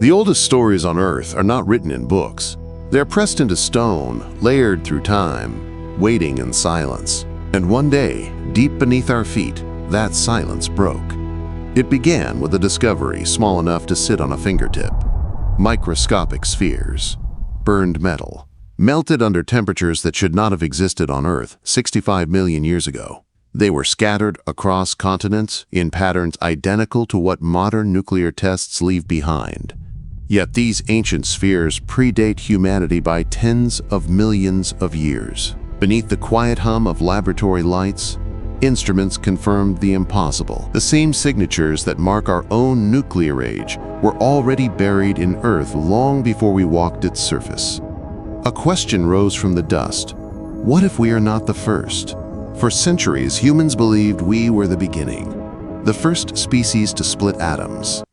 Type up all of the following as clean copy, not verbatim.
The oldest stories on Earth are not written in books. They're pressed into stone, layered through time, waiting in silence. And one day, deep beneath our feet, that silence broke. It began with a discovery small enough to sit on a fingertip. Microscopic spheres, burned metal, melted under temperatures that should not have existed on Earth 65 million years ago. They were scattered across continents in patterns identical to what modern nuclear tests leave behind. Yet these ancient spheres predate humanity by tens of millions of years. Beneath the quiet hum of laboratory lights, instruments confirmed the impossible. The same signatures that mark our own nuclear age were already buried in Earth long before we walked its surface. A question rose from the dust. What if we are not the first? For centuries, humans believed we were the beginning, the first species to split atoms,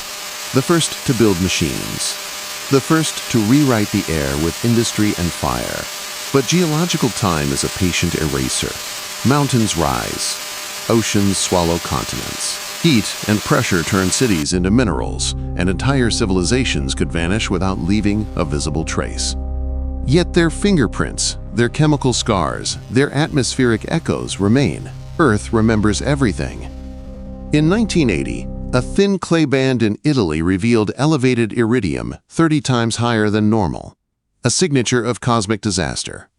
the first to build machines, the first to rewrite the air with industry and fire. But geological time is a patient eraser. Mountains rise, oceans swallow continents. Heat and pressure turn cities into minerals, and entire civilizations could vanish without leaving a visible trace. Yet their fingerprints, their chemical scars, their atmospheric echoes remain. Earth remembers everything. In 1980, a thin clay band in Italy revealed elevated iridium 30 times higher than normal, a signature of cosmic disaster.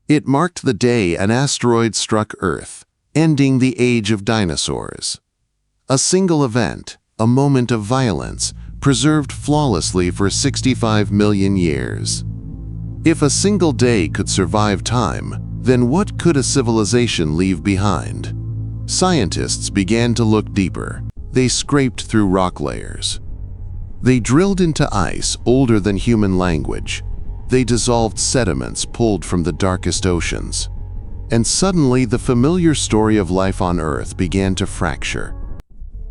It marked the day an asteroid struck Earth, ending the age of dinosaurs. A single event, a moment of violence, preserved flawlessly for 65 million years. If a single day could survive time, then what could a civilization leave behind? Scientists began to look deeper. They scraped through rock layers. They drilled into ice older than human language. They dissolved sediments pulled from the darkest oceans. And suddenly, the familiar story of life on Earth began to fracture.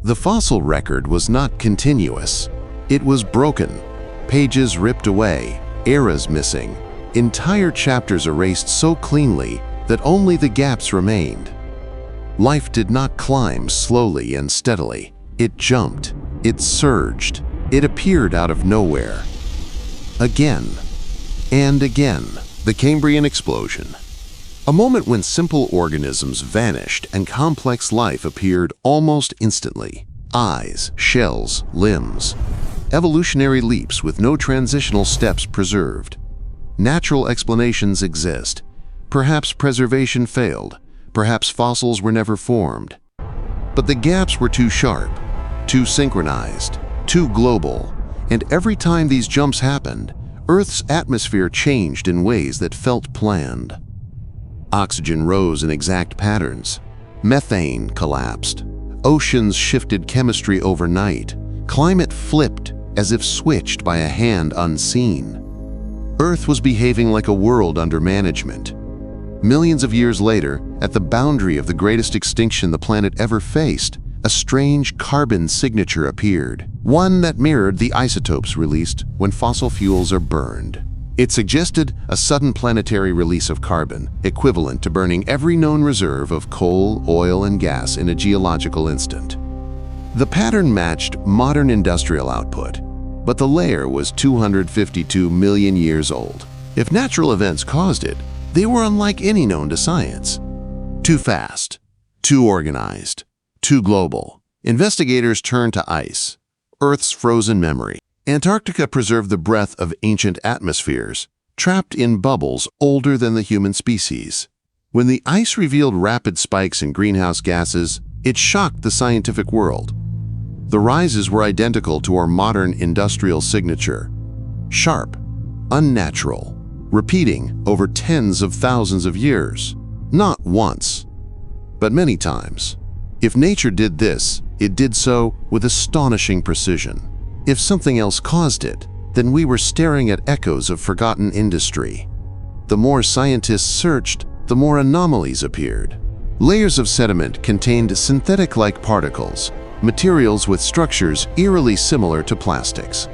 The fossil record was not continuous. It was broken, pages ripped away, eras missing, entire chapters erased so cleanly that only the gaps remained. Life did not climb slowly and steadily. It jumped, it surged, it appeared out of nowhere. Again and again, the Cambrian explosion. A moment when simple organisms vanished and complex life appeared almost instantly. Eyes, shells, limbs. Evolutionary leaps with no transitional steps preserved. Natural explanations exist. Perhaps preservation failed. Perhaps fossils were never formed. But the gaps were too sharp, too synchronized, too global, and every time these jumps happened, Earth's atmosphere changed in ways that felt planned. Oxygen rose in exact patterns. Methane collapsed. Oceans shifted chemistry overnight. Climate flipped as if switched by a hand unseen. Earth was behaving like a world under management. Millions of years later, at the boundary of the greatest extinction the planet ever faced, a strange carbon signature appeared, one that mirrored the isotopes released when fossil fuels are burned. It suggested a sudden planetary release of carbon, equivalent to burning every known reserve of coal, oil, and gas in a geological instant. The pattern matched modern industrial output, but the layer was 252 million years old. If natural events caused it, they were unlike any known to science. Too fast, too organized, too global. Investigators turned to ice, Earth's frozen memory. Antarctica preserved the breath of ancient atmospheres, trapped in bubbles older than the human species. When the ice revealed rapid spikes in greenhouse gases, it shocked the scientific world. The rises were identical to our modern industrial signature. Sharp, unnatural, repeating over tens of thousands of years. Not once, but many times. If nature did this, it did so with astonishing precision. If something else caused it, then we were staring at echoes of forgotten industry. The more scientists searched, the more anomalies appeared. Layers of sediment contained synthetic-like particles, materials with structures eerily similar to plastics.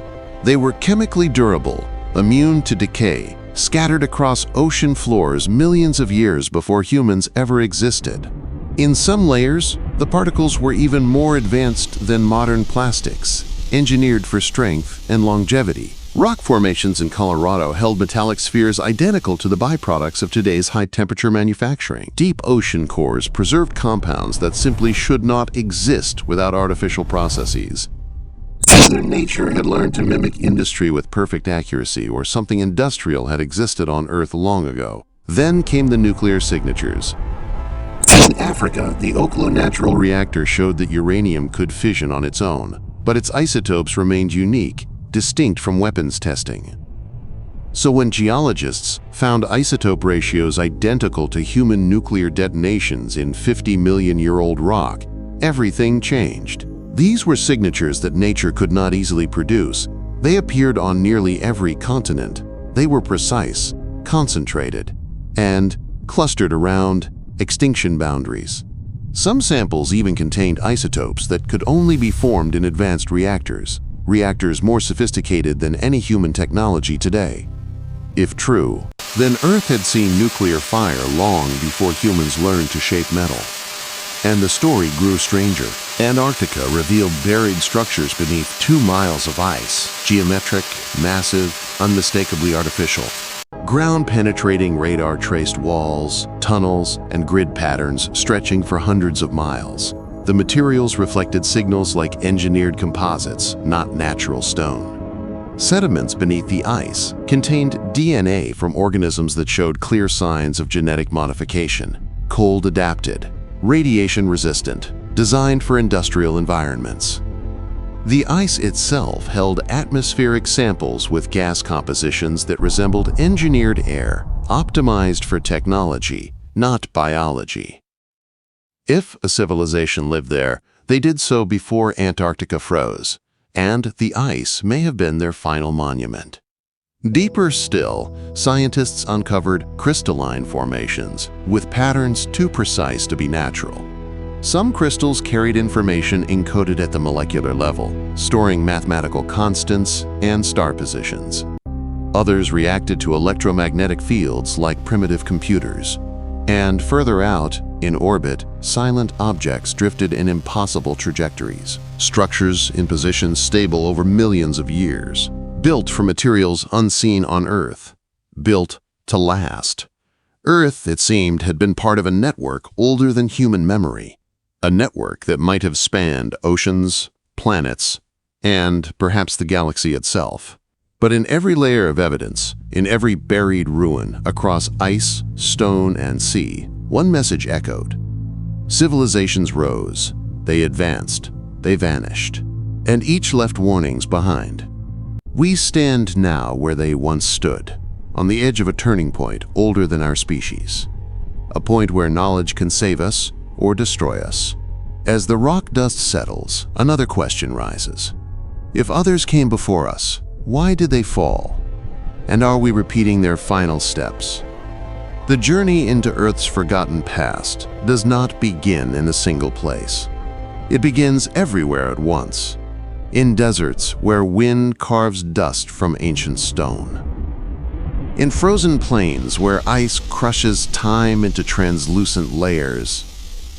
They were chemically durable, immune to decay, scattered across ocean floors millions of years before humans ever existed. In some layers, the particles were even more advanced than modern plastics. engineered for strength and longevity. Rock formations in Colorado held metallic spheres identical to the byproducts of today's high-temperature manufacturing. Deep ocean cores preserved compounds that simply should not exist without artificial processes. Either nature had learned to mimic industry with perfect accuracy, or something industrial had existed on Earth long ago. Then came the nuclear signatures. In Africa, the Oklo natural reactor showed that uranium could fission on its own, but its isotopes remained unique, distinct from weapons testing. So when geologists found isotope ratios identical to human nuclear detonations in 50-million-year-old rock, everything changed. These were signatures that nature could not easily produce. They appeared on nearly every continent. They were precise, concentrated, and clustered around extinction boundaries. Some samples even contained isotopes that could only be formed in advanced reactors more sophisticated than any human technology today. If true, then Earth had seen nuclear fire long before humans learned to shape metal. And the story grew stranger. Antarctica revealed buried structures beneath 2 miles of ice, geometric, massive, unmistakably artificial. Ground-penetrating radar traced walls, tunnels, and grid patterns stretching for hundreds of miles. The materials reflected signals like engineered composites, not natural stone. Sediments beneath the ice contained DNA from organisms that showed clear signs of genetic modification, cold-adapted, radiation-resistant, designed for industrial environments. The ice itself held atmospheric samples with gas compositions that resembled engineered air, optimized for technology, not biology. If a civilization lived there, they did so before Antarctica froze, and the ice may have been their final monument. Deeper still, scientists uncovered crystalline formations with patterns too precise to be natural. Some crystals carried information encoded at the molecular level, storing mathematical constants and star positions. Others reacted to electromagnetic fields like primitive computers. And further out, in orbit, silent objects drifted in impossible trajectories. Structures in positions stable over millions of years. Built from materials unseen on Earth. Built to last. Earth, it seemed, had been part of a network older than human memory. A network that might have spanned oceans, planets, and perhaps the galaxy itself. But in every layer of evidence, in every buried ruin across ice, stone, and sea, one message echoed. Civilizations rose, they advanced, they vanished, and each left warnings behind. We stand now where they once stood, on the edge of a turning point older than our species. A point where knowledge can save us or destroy us. As the rock dust settles, another question rises. If others came before us, why did they fall? And are we repeating their final steps? The journey into Earth's forgotten past does not begin in a single place. It begins everywhere at once. In deserts where wind carves dust from ancient stone. In frozen plains where ice crushes time into translucent layers.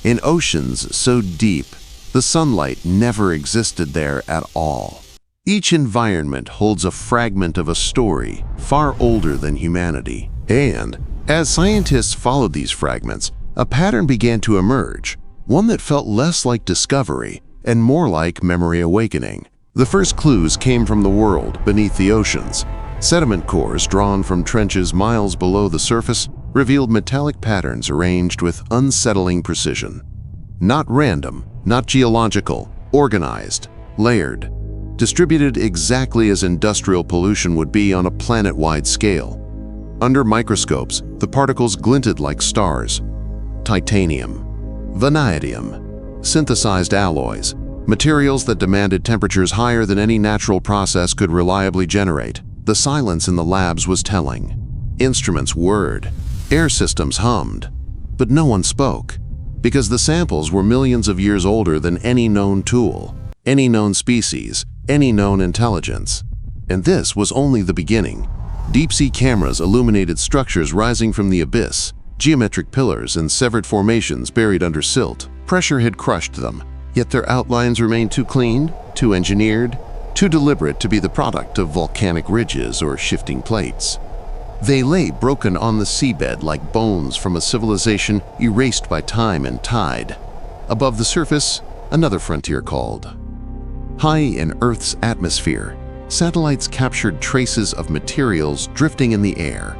In oceans so deep, the sunlight never existed there at all. Each environment holds a fragment of a story far older than humanity. And as scientists followed these fragments, a pattern began to emerge, one that felt less like discovery and more like memory awakening. The first clues came from the world beneath the oceans. Sediment cores drawn from trenches miles below the surface revealed metallic patterns arranged with unsettling precision. Not random, not geological, organized, layered, distributed exactly as industrial pollution would be on a planet-wide scale. Under microscopes, the particles glinted like stars. Titanium, vanadium, synthesized alloys, materials that demanded temperatures higher than any natural process could reliably generate. The silence in the labs was telling. Instruments whirred, air systems hummed, but no one spoke, because the samples were millions of years older than any known tool, any known species, any known intelligence. And this was only the beginning. Deep-sea cameras illuminated structures rising from the abyss, geometric pillars and severed formations buried under silt. Pressure had crushed them, yet their outlines remained too clean, too engineered, too deliberate to be the product of volcanic ridges or shifting plates. They lay broken on the seabed like bones from a civilization erased by time and tide. Above the surface, another frontier called. High in Earth's atmosphere, satellites captured traces of materials drifting in the air,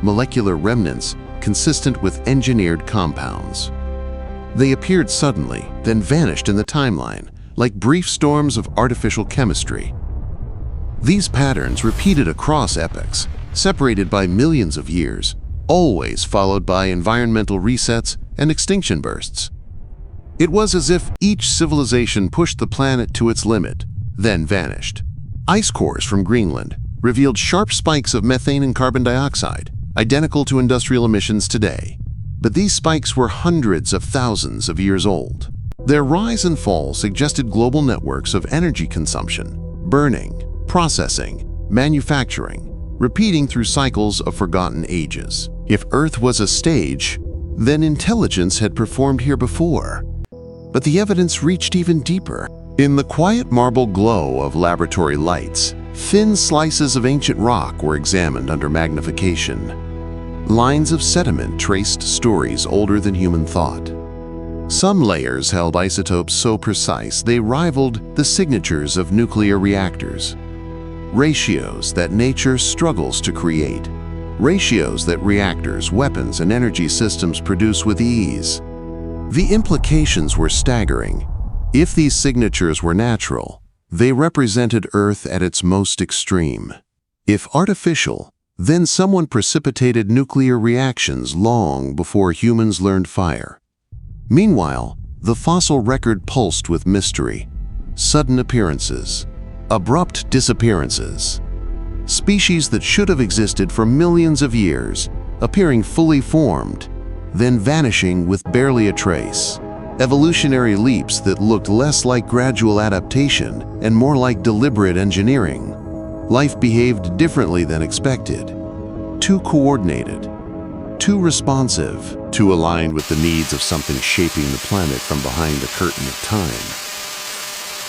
molecular remnants consistent with engineered compounds. They appeared suddenly, then vanished in the timeline, like brief storms of artificial chemistry. These patterns repeated across epochs, separated by millions of years, always followed by environmental resets and extinction bursts. It was as if each civilization pushed the planet to its limit, then vanished. Ice cores from Greenland revealed sharp spikes of methane and carbon dioxide, identical to industrial emissions today. But these spikes were hundreds of thousands of years old. Their rise and fall suggested global networks of energy consumption, burning, processing, manufacturing, repeating through cycles of forgotten ages. If Earth was a stage, then intelligence had performed here before. But the evidence reached even deeper. In the quiet marble glow of laboratory lights, thin slices of ancient rock were examined under magnification. Lines of sediment traced stories older than human thought. Some layers held isotopes so precise they rivaled the signatures of nuclear reactors. Ratios that nature struggles to create. Ratios that reactors, weapons, and energy systems produce with ease. The implications were staggering. If these signatures were natural, they represented Earth at its most extreme. If artificial, then someone precipitated nuclear reactions long before humans learned fire. Meanwhile, the fossil record pulsed with mystery. Sudden appearances, abrupt disappearances. Species that should have existed for millions of years, appearing fully formed, then vanishing with barely a trace. Evolutionary leaps that looked less like gradual adaptation and more like deliberate engineering. Life behaved differently than expected. Too coordinated, too responsive, too aligned with the needs of something shaping the planet from behind the curtain of time.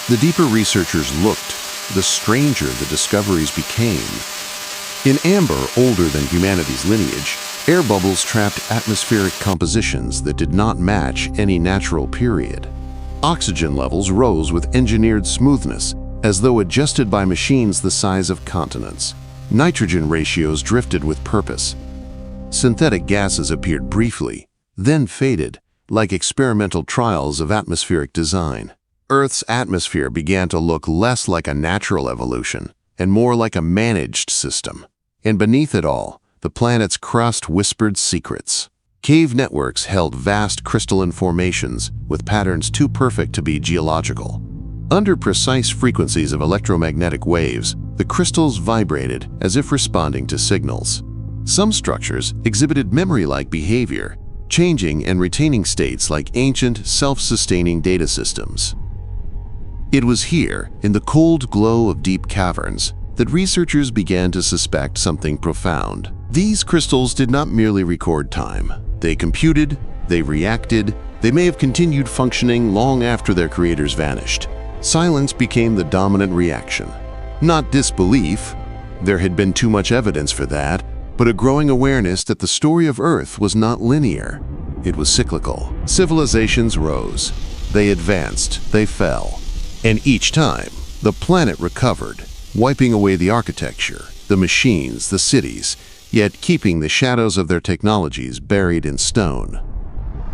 The deeper researchers looked, the stranger the discoveries became. In amber, older than humanity's lineage, air bubbles trapped atmospheric compositions that did not match any natural period. Oxygen levels rose with engineered smoothness, as though adjusted by machines the size of continents. Nitrogen ratios drifted with purpose. Synthetic gases appeared briefly, then faded, like experimental trials of atmospheric design. Earth's atmosphere began to look less like a natural evolution and more like a managed system. And beneath it all, the planet's crust whispered secrets. Cave networks held vast crystalline formations with patterns too perfect to be geological. Under precise frequencies of electromagnetic waves, the crystals vibrated as if responding to signals. Some structures exhibited memory-like behavior, changing and retaining states like ancient, self-sustaining data systems. It was here, in the cold glow of deep caverns, that researchers began to suspect something profound. These crystals did not merely record time. They computed, they reacted, they may have continued functioning long after their creators vanished. Silence became the dominant reaction. Not disbelief, there had been too much evidence for that, but a growing awareness that the story of Earth was not linear. It was cyclical. Civilizations rose, they advanced, they fell. And each time, the planet recovered, wiping away the architecture, the machines, the cities, yet keeping the shadows of their technologies buried in stone.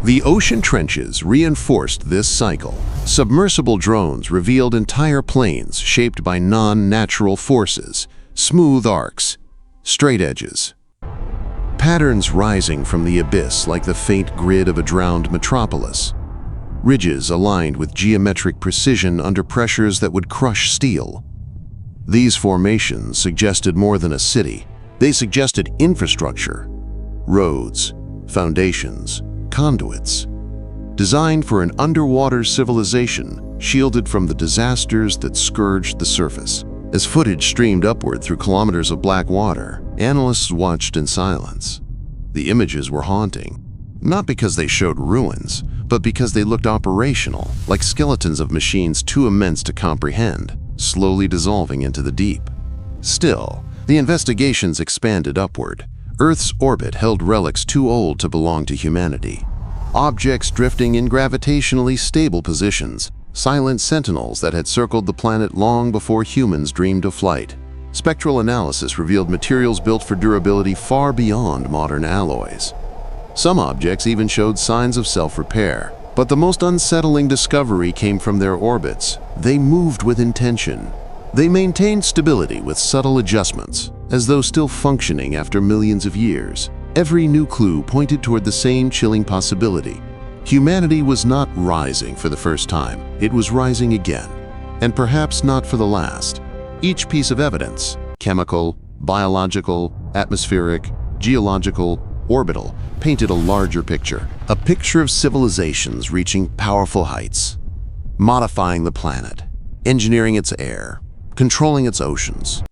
The ocean trenches reinforced this cycle. Submersible drones revealed entire plains shaped by non-natural forces, smooth arcs, straight edges. Patterns rising from the abyss like the faint grid of a drowned metropolis. Ridges aligned with geometric precision under pressures that would crush steel. These formations suggested more than a city. They suggested infrastructure, roads, foundations, conduits, designed for an underwater civilization shielded from the disasters that scourged the surface. As footage streamed upward through kilometers of black water, analysts watched in silence. The images were haunting, not because they showed ruins, but because they looked operational, like skeletons of machines too immense to comprehend. slowly dissolving into the deep. Still, the investigations expanded upward. Earth's orbit held relics too old to belong to humanity. Objects drifting in gravitationally stable positions, silent sentinels that had circled the planet long before humans dreamed of flight. Spectral analysis revealed materials built for durability far beyond modern alloys. Some objects even showed signs of self-repair. But the most unsettling discovery came from their orbits. They moved with intention. They maintained stability with subtle adjustments, as though still functioning after millions of years. Every new clue pointed toward the same chilling possibility. Humanity was not rising for the first time. It was rising again, and perhaps not for the last. Each piece of evidence, chemical, biological, atmospheric, geological, orbital, painted a larger picture. A picture of civilizations reaching powerful heights, modifying the planet, engineering its air, controlling its oceans,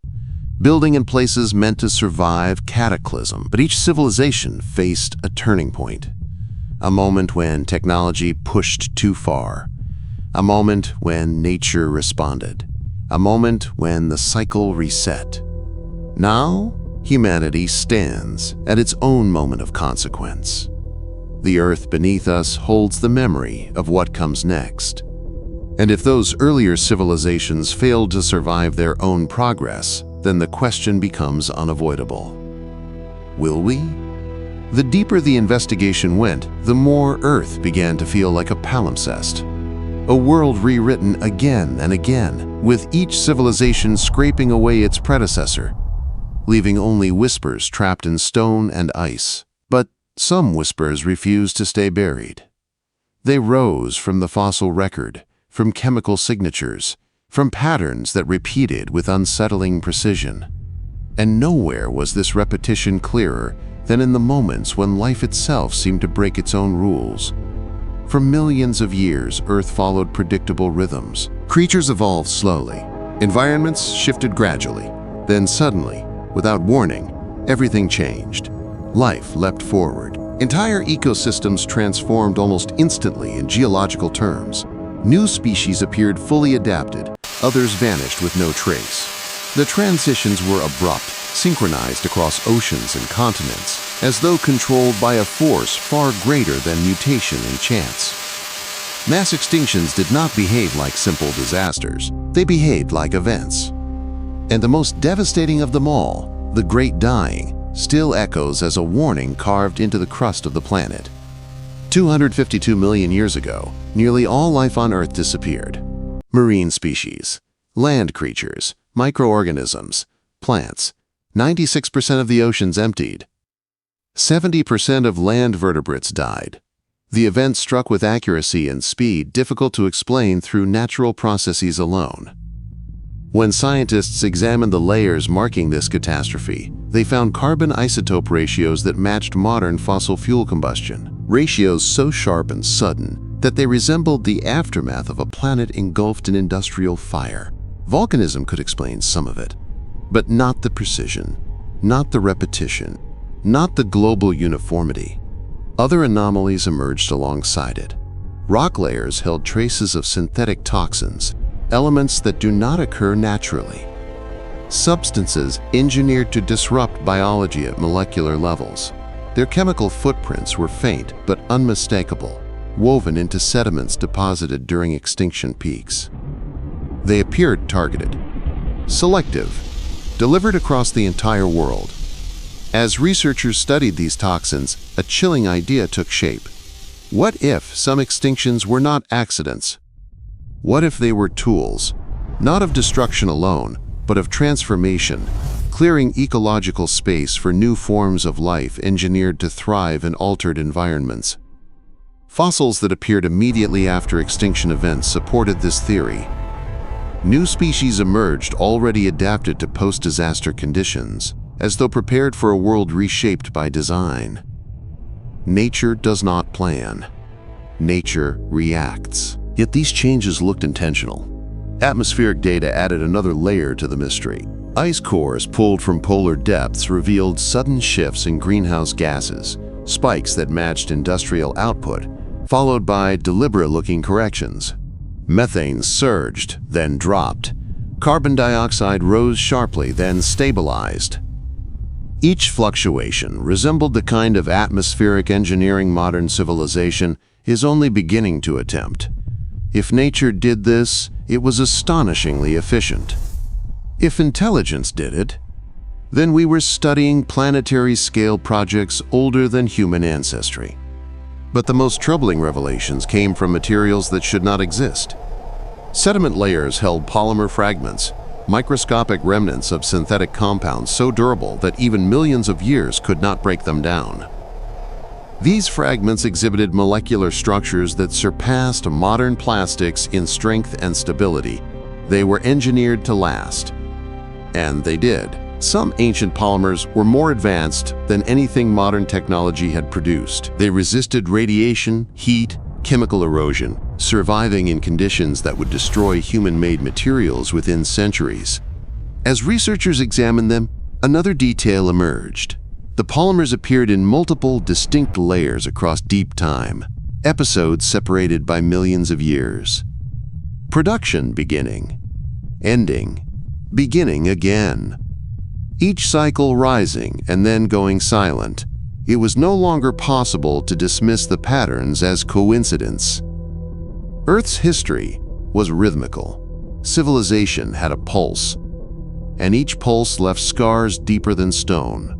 building in places meant to survive cataclysm. But each civilization faced a turning point. A moment when technology pushed too far. A moment when nature responded. A moment when the cycle reset. Now, humanity stands at its own moment of consequence. The earth beneath us holds the memory of what comes next. And if those earlier civilizations failed to survive their own progress, then the question becomes unavoidable. Will we? The deeper the investigation went, the more Earth began to feel like a palimpsest. A world rewritten again and again, with each civilization scraping away its predecessor, leaving only whispers trapped in stone and ice. But some whispers refused to stay buried. They rose from the fossil record, from chemical signatures, from patterns that repeated with unsettling precision. And nowhere was this repetition clearer than in the moments when life itself seemed to break its own rules. For millions of years, Earth followed predictable rhythms. Creatures evolved slowly. Environments shifted gradually. Then suddenly, without warning, everything changed. Life leapt forward. Entire ecosystems transformed almost instantly in geological terms. New species appeared fully adapted, others vanished with no trace. The transitions were abrupt, synchronized across oceans and continents, as though controlled by a force far greater than mutation and chance. Mass extinctions did not behave like simple disasters. They behaved like events. And the most devastating of them all, the Great Dying, still echoes as a warning carved into the crust of the planet. 252 million years ago, nearly all life on Earth disappeared. Marine species, land creatures, microorganisms, plants. 96% of the oceans emptied. 70% of land vertebrates died. The event struck with accuracy and speed difficult to explain through natural processes alone. When scientists examined the layers marking this catastrophe, they found carbon isotope ratios that matched modern fossil fuel combustion. Ratios so sharp and sudden that they resembled the aftermath of a planet engulfed in industrial fire. Volcanism could explain some of it, but not the precision, not the repetition, not the global uniformity. Other anomalies emerged alongside it. Rock layers held traces of synthetic toxins, elements that do not occur naturally. Substances engineered to disrupt biology at molecular levels. Their chemical footprints were faint but unmistakable, woven into sediments deposited during extinction peaks. They appeared targeted, selective, delivered across the entire world. As researchers studied these toxins, a chilling idea took shape. What if some extinctions were not accidents? What if they were tools, not of destruction alone, but of transformation, clearing ecological space for new forms of life engineered to thrive in altered environments? Fossils that appeared immediately after extinction events supported this theory. New species emerged already adapted to post-disaster conditions, as though prepared for a world reshaped by design. Nature does not plan. Nature reacts. Yet these changes looked intentional. Atmospheric data added another layer to the mystery. Ice cores pulled from polar depths revealed sudden shifts in greenhouse gases, spikes that matched industrial output, followed by deliberate-looking corrections. Methane surged, then dropped. Carbon dioxide rose sharply, then stabilized. Each fluctuation resembled the kind of atmospheric engineering modern civilization is only beginning to attempt. If nature did this, it was astonishingly efficient. If intelligence did it, then we were studying planetary scale projects older than human ancestry. But the most troubling revelations came from materials that should not exist. Sediment layers held polymer fragments, microscopic remnants of synthetic compounds so durable that even millions of years could not break them down. These fragments exhibited molecular structures that surpassed modern plastics in strength and stability. They were engineered to last. And they did. Some ancient polymers were more advanced than anything modern technology had produced. They resisted radiation, heat, chemical erosion, surviving in conditions that would destroy human-made materials within centuries. As researchers examined them, another detail emerged. The polymers appeared in multiple, distinct layers across deep time, episodes separated by millions of years. Production beginning, ending, beginning again. Each cycle rising and then going silent. It was no longer possible to dismiss the patterns as coincidence. Earth's history was rhythmical. Civilization had a pulse, and each pulse left scars deeper than stone.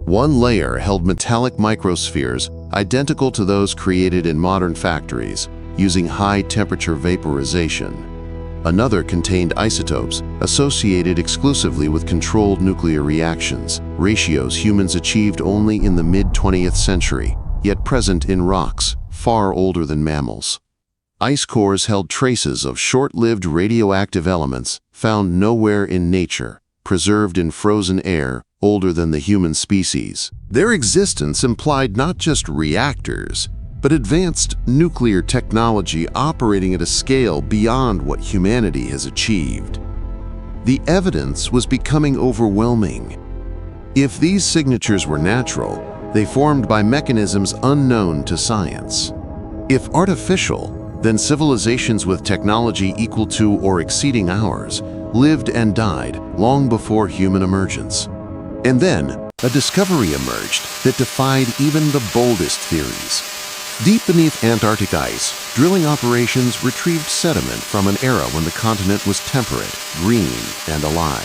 One layer held metallic microspheres identical to those created in modern factories using high-temperature vaporization. Another contained isotopes associated exclusively with controlled nuclear reactions, ratios humans achieved only in the mid-20th century, yet present in rocks far older than mammals. Ice cores held traces of short-lived radioactive elements found nowhere in nature, preserved in frozen air older than the human species. Their existence implied not just reactors, but advanced nuclear technology operating at a scale beyond what humanity has achieved. The evidence was becoming overwhelming. If these signatures were natural, they formed by mechanisms unknown to science. If artificial, then civilizations with technology equal to or exceeding ours lived and died long before human emergence. And then, a discovery emerged that defied even the boldest theories. Deep beneath Antarctic ice, drilling operations retrieved sediment from an era when the continent was temperate, green, and alive.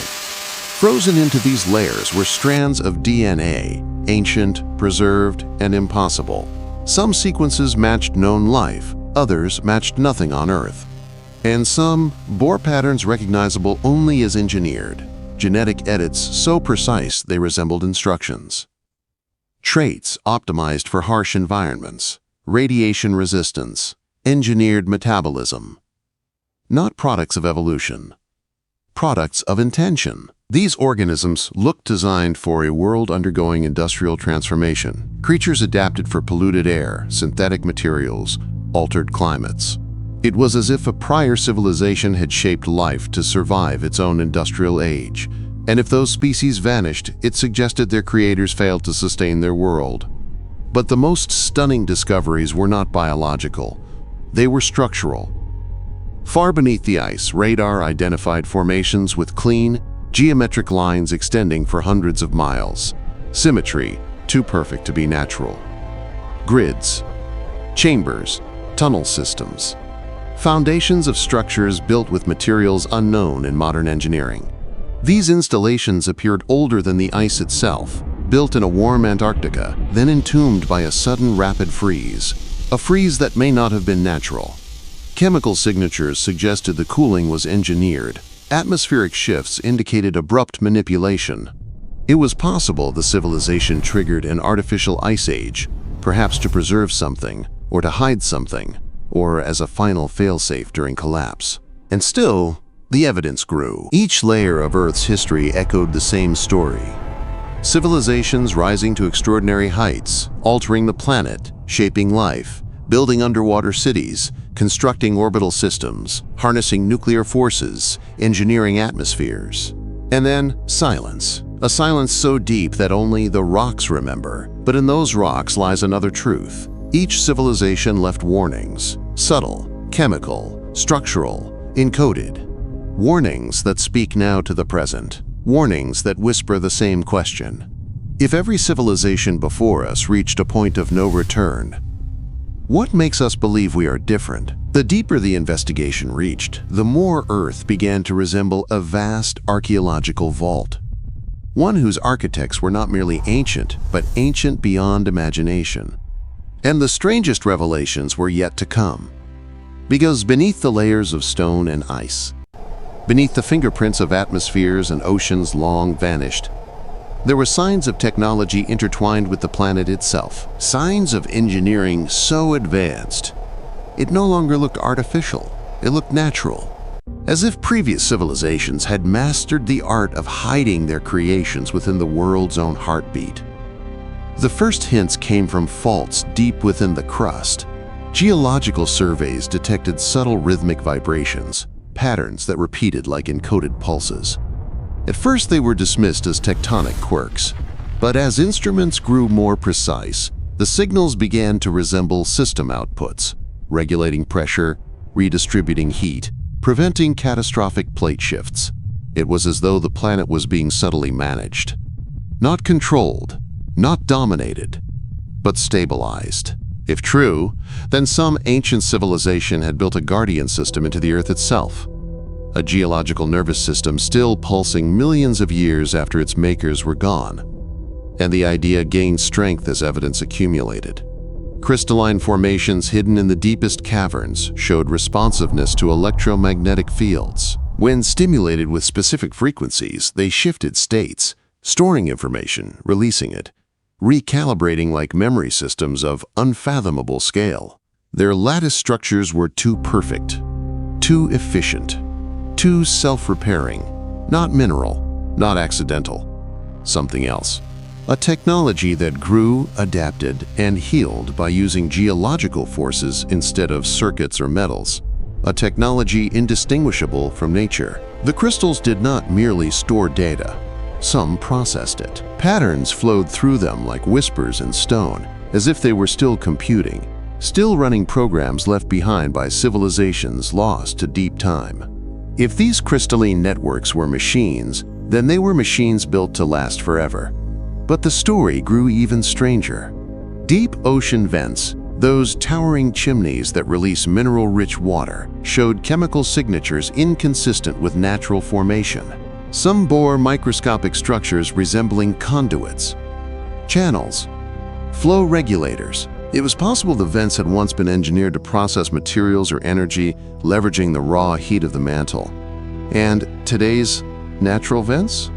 Frozen into these layers were strands of DNA, ancient, preserved, and impossible. Some sequences matched known life, others matched nothing on Earth. And some bore patterns recognizable only as engineered, genetic edits so precise they resembled instructions. Traits optimized for harsh environments. Radiation resistance, engineered metabolism. Not products of evolution, products of intention. These organisms looked designed for a world undergoing industrial transformation. Creatures adapted for polluted air, synthetic materials, altered climates. It was as if a prior civilization had shaped life to survive its own industrial age. And if those species vanished, it suggested their creators failed to sustain their world. But the most stunning discoveries were not biological. They were structural. Far beneath the ice, radar identified formations with clean, geometric lines extending for hundreds of miles. Symmetry, too perfect to be natural. Grids, chambers, tunnel systems. Foundations of structures built with materials unknown in modern engineering. These installations appeared older than the ice itself, built in a warm Antarctica, then entombed by a sudden rapid freeze, a freeze that may not have been natural. Chemical signatures suggested the cooling was engineered. Atmospheric shifts indicated abrupt manipulation. It was possible the civilization triggered an artificial ice age, perhaps to preserve something, or to hide something, or as a final failsafe during collapse. And still, the evidence grew. Each layer of Earth's history echoed the same story. Civilizations rising to extraordinary heights, altering the planet, shaping life, building underwater cities, constructing orbital systems, harnessing nuclear forces, engineering atmospheres. And then silence. A silence so deep that only the rocks remember. But in those rocks lies another truth. Each civilization left warnings, subtle, chemical, structural, encoded. Warnings that speak now to the present. Warnings that whisper the same question. If every civilization before us reached a point of no return, what makes us believe we are different? The deeper the investigation reached, the more Earth began to resemble a vast archaeological vault. One whose architects were not merely ancient, but ancient beyond imagination. And the strangest revelations were yet to come. Because beneath the layers of stone and ice, beneath the fingerprints of atmospheres and oceans long vanished, there were signs of technology intertwined with the planet itself. Signs of engineering so advanced, it no longer looked artificial, it looked natural. As if previous civilizations had mastered the art of hiding their creations within the world's own heartbeat. The first hints came from faults deep within the crust. Geological surveys detected subtle rhythmic vibrations, patterns that repeated like encoded pulses. At first they were dismissed as tectonic quirks, but as instruments grew more precise, the signals began to resemble system outputs, regulating pressure, redistributing heat, preventing catastrophic plate shifts. It was as though the planet was being subtly managed. Not controlled, not dominated, but stabilized. If true, then some ancient civilization had built a guardian system into the Earth itself. A geological nervous system still pulsing millions of years after its makers were gone. And the idea gained strength as evidence accumulated. Crystalline formations hidden in the deepest caverns showed responsiveness to electromagnetic fields. When stimulated with specific frequencies, they shifted states, storing information, releasing it, recalibrating like memory systems of unfathomable scale. Their lattice structures were too perfect, too efficient, too self-repairing, not mineral, not accidental, something else. A technology that grew, adapted, and healed by using geological forces instead of circuits or metals. A technology indistinguishable from nature. The crystals did not merely store data. Some processed it. Patterns flowed through them like whispers in stone, as if they were still computing, still running programs left behind by civilizations lost to deep time. If these crystalline networks were machines, then they were machines built to last forever. But the story grew even stranger. Deep ocean vents, those towering chimneys that release mineral-rich water, showed chemical signatures inconsistent with natural formation. Some bore microscopic structures resembling conduits, channels, flow regulators. It was possible the vents had once been engineered to process materials or energy, leveraging the raw heat of the mantle. And today's natural vents?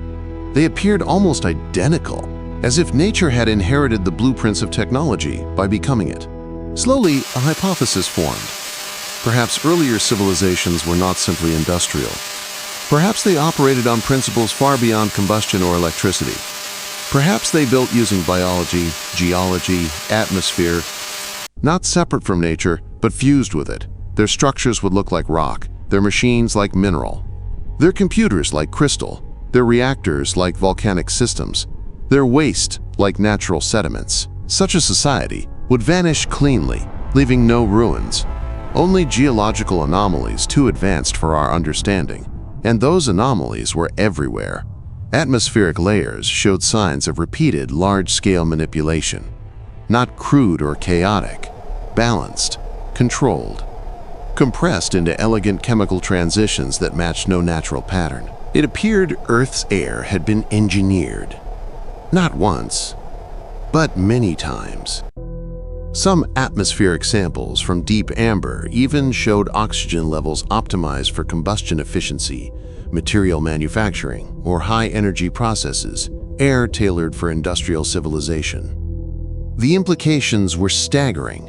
They appeared almost identical, as if nature had inherited the blueprints of technology by becoming it. Slowly, a hypothesis formed. Perhaps earlier civilizations were not simply industrial. Perhaps they operated on principles far beyond combustion or electricity. Perhaps they built using biology, geology, atmosphere, not separate from nature, but fused with it. Their structures would look like rock, their machines like mineral, their computers like crystal, their reactors like volcanic systems, their waste like natural sediments. Such a society would vanish cleanly, leaving no ruins, only geological anomalies too advanced for our understanding. And those anomalies were everywhere. Atmospheric layers showed signs of repeated large-scale manipulation. Not crude or chaotic, balanced, controlled, compressed into elegant chemical transitions that matched no natural pattern. It appeared Earth's air had been engineered. Not once, but many times. Some atmospheric samples from deep amber even showed oxygen levels optimized for combustion efficiency, material manufacturing, or high-energy processes, air tailored for industrial civilization. The implications were staggering.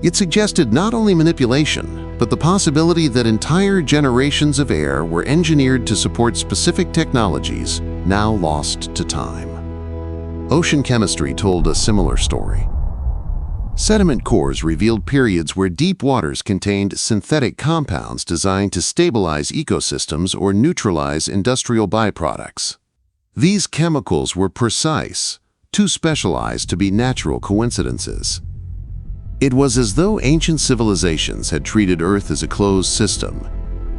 It suggested not only manipulation, but the possibility that entire generations of air were engineered to support specific technologies now lost to time. Ocean chemistry told a similar story. Sediment cores revealed periods where deep waters contained synthetic compounds designed to stabilize ecosystems or neutralize industrial byproducts. These chemicals were precise, too specialized to be natural coincidences. It was as though ancient civilizations had treated Earth as a closed system,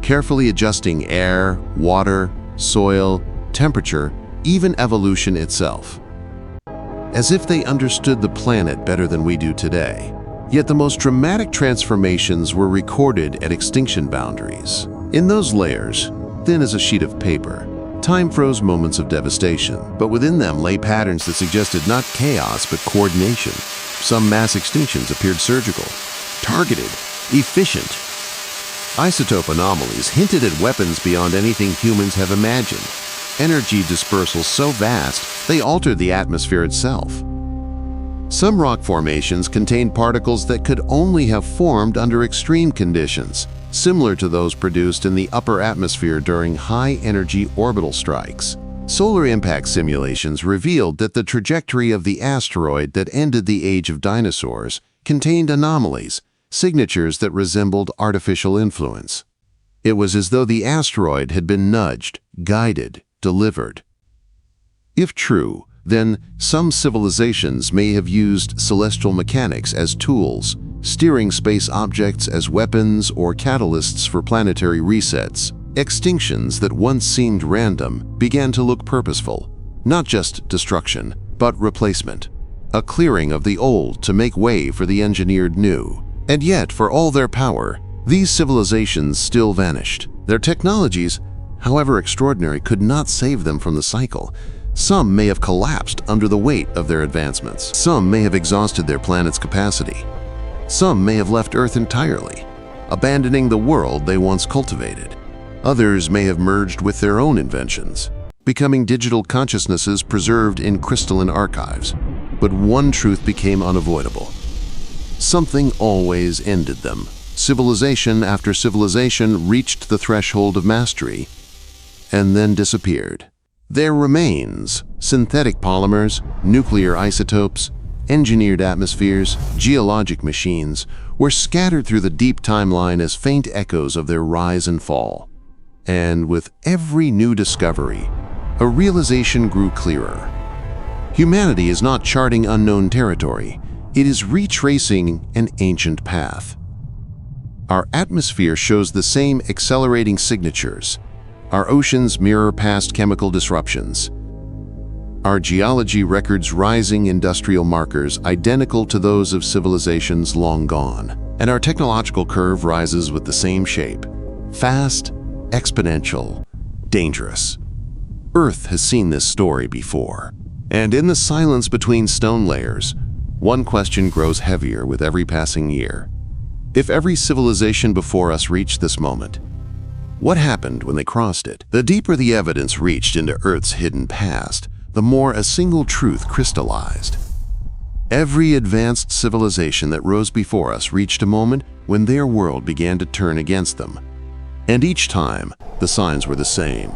carefully adjusting air, water, soil, temperature, even evolution itself. As if they understood the planet better than we do today. Yet the most dramatic transformations were recorded at extinction boundaries. In those layers, thin as a sheet of paper, time froze moments of devastation, but within them lay patterns that suggested not chaos but coordination. Some mass extinctions appeared surgical, targeted, efficient. Isotope anomalies hinted at weapons beyond anything humans have imagined. Energy dispersal so vast, they altered the atmosphere itself. Some rock formations contained particles that could only have formed under extreme conditions, similar to those produced in the upper atmosphere during high-energy orbital strikes. Solar impact simulations revealed that the trajectory of the asteroid that ended the age of dinosaurs contained anomalies, signatures that resembled artificial influence. It was as though the asteroid had been nudged, guided, delivered. If true, then some civilizations may have used celestial mechanics as tools, steering space objects as weapons or catalysts for planetary resets. Extinctions that once seemed random began to look purposeful, not just destruction, but replacement. A clearing of the old to make way for the engineered new. And yet, for all their power, these civilizations still vanished. Their technologies, however extraordinary, could not save them from the cycle. Some may have collapsed under the weight of their advancements. Some may have exhausted their planet's capacity. Some may have left Earth entirely, abandoning the world they once cultivated. Others may have merged with their own inventions, becoming digital consciousnesses preserved in crystalline archives. But one truth became unavoidable. Something always ended them. Civilization after civilization reached the threshold of mastery and then disappeared. Their remains, synthetic polymers, nuclear isotopes, engineered atmospheres, geologic machines, were scattered through the deep timeline as faint echoes of their rise and fall. And with every new discovery, a realization grew clearer. Humanity is not charting unknown territory, it is retracing an ancient path. Our atmosphere shows the same accelerating signatures. Our oceans mirror past chemical disruptions. Our geology records rising industrial markers identical to those of civilizations long gone. And our technological curve rises with the same shape. Fast, exponential, dangerous. Earth has seen this story before. And in the silence between stone layers, one question grows heavier with every passing year. If every civilization before us reached this moment, what happened when they crossed it? The deeper the evidence reached into Earth's hidden past, the more a single truth crystallized. Every advanced civilization that rose before us reached a moment when their world began to turn against them. And each time, the signs were the same.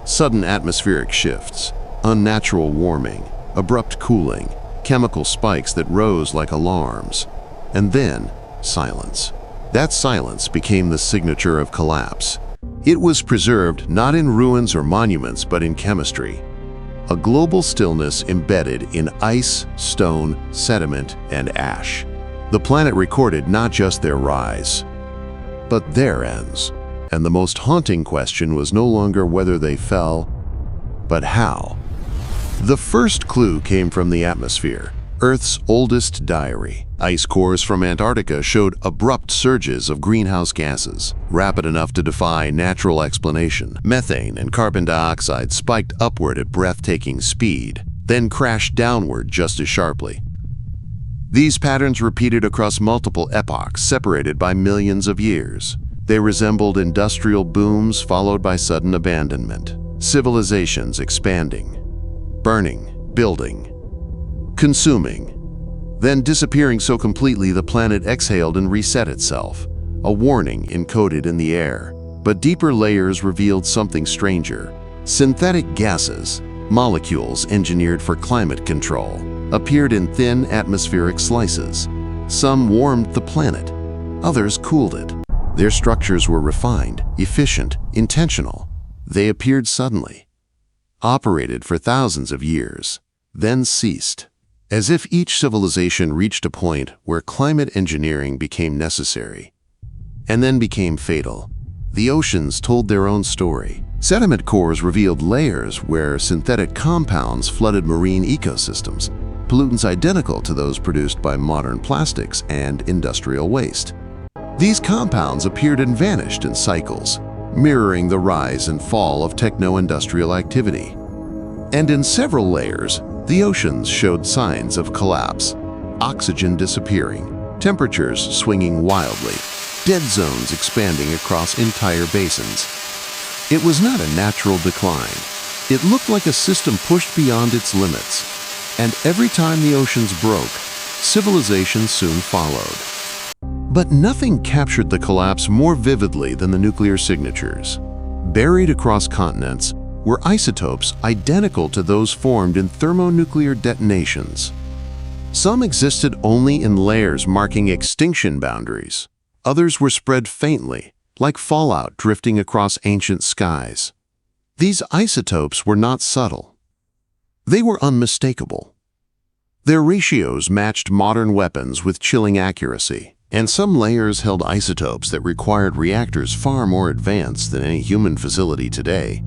Sudden atmospheric shifts, unnatural warming, abrupt cooling, chemical spikes that rose like alarms. And then, silence. That silence became the signature of collapse. It was preserved not in ruins or monuments, but in chemistry. A global stillness embedded in ice, stone, sediment, and ash. The planet recorded not just their rise, but their ends. And the most haunting question was no longer whether they fell, but how. The first clue came from the atmosphere, Earth's oldest diary. Ice cores from Antarctica showed abrupt surges of greenhouse gases, rapid enough to defy natural explanation. Methane and carbon dioxide spiked upward at breathtaking speed, then crashed downward just as sharply. These patterns repeated across multiple epochs separated by millions of years. They resembled industrial booms followed by sudden abandonment. Civilizations expanding, burning, building, consuming, then disappearing so completely the planet exhaled and reset itself, a warning encoded in the air. But deeper layers revealed something stranger. Synthetic gases, molecules engineered for climate control, appeared in thin atmospheric slices. Some warmed the planet, others cooled it. Their structures were refined, efficient, intentional. They appeared suddenly, operated for thousands of years, then ceased. As if each civilization reached a point where climate engineering became necessary, and then became fatal. the oceans told their own story. Sediment cores revealed layers where synthetic compounds flooded marine ecosystems, pollutants identical to those produced by modern plastics and industrial waste. These compounds appeared and vanished in cycles, mirroring the rise and fall of techno-industrial activity. And in several layers, the oceans showed signs of collapse, oxygen disappearing, temperatures swinging wildly, dead zones expanding across entire basins. It was not a natural decline. It looked like a system pushed beyond its limits. And every time the oceans broke, civilization soon followed. But nothing captured the collapse more vividly than the nuclear signatures. Buried across continents were isotopes identical to those formed in thermonuclear detonations. Some existed only in layers marking extinction boundaries. Others were spread faintly, like fallout drifting across ancient skies. These isotopes were not subtle. They were unmistakable. Their ratios matched modern weapons with chilling accuracy, and some layers held isotopes that required reactors far more advanced than any human facility today.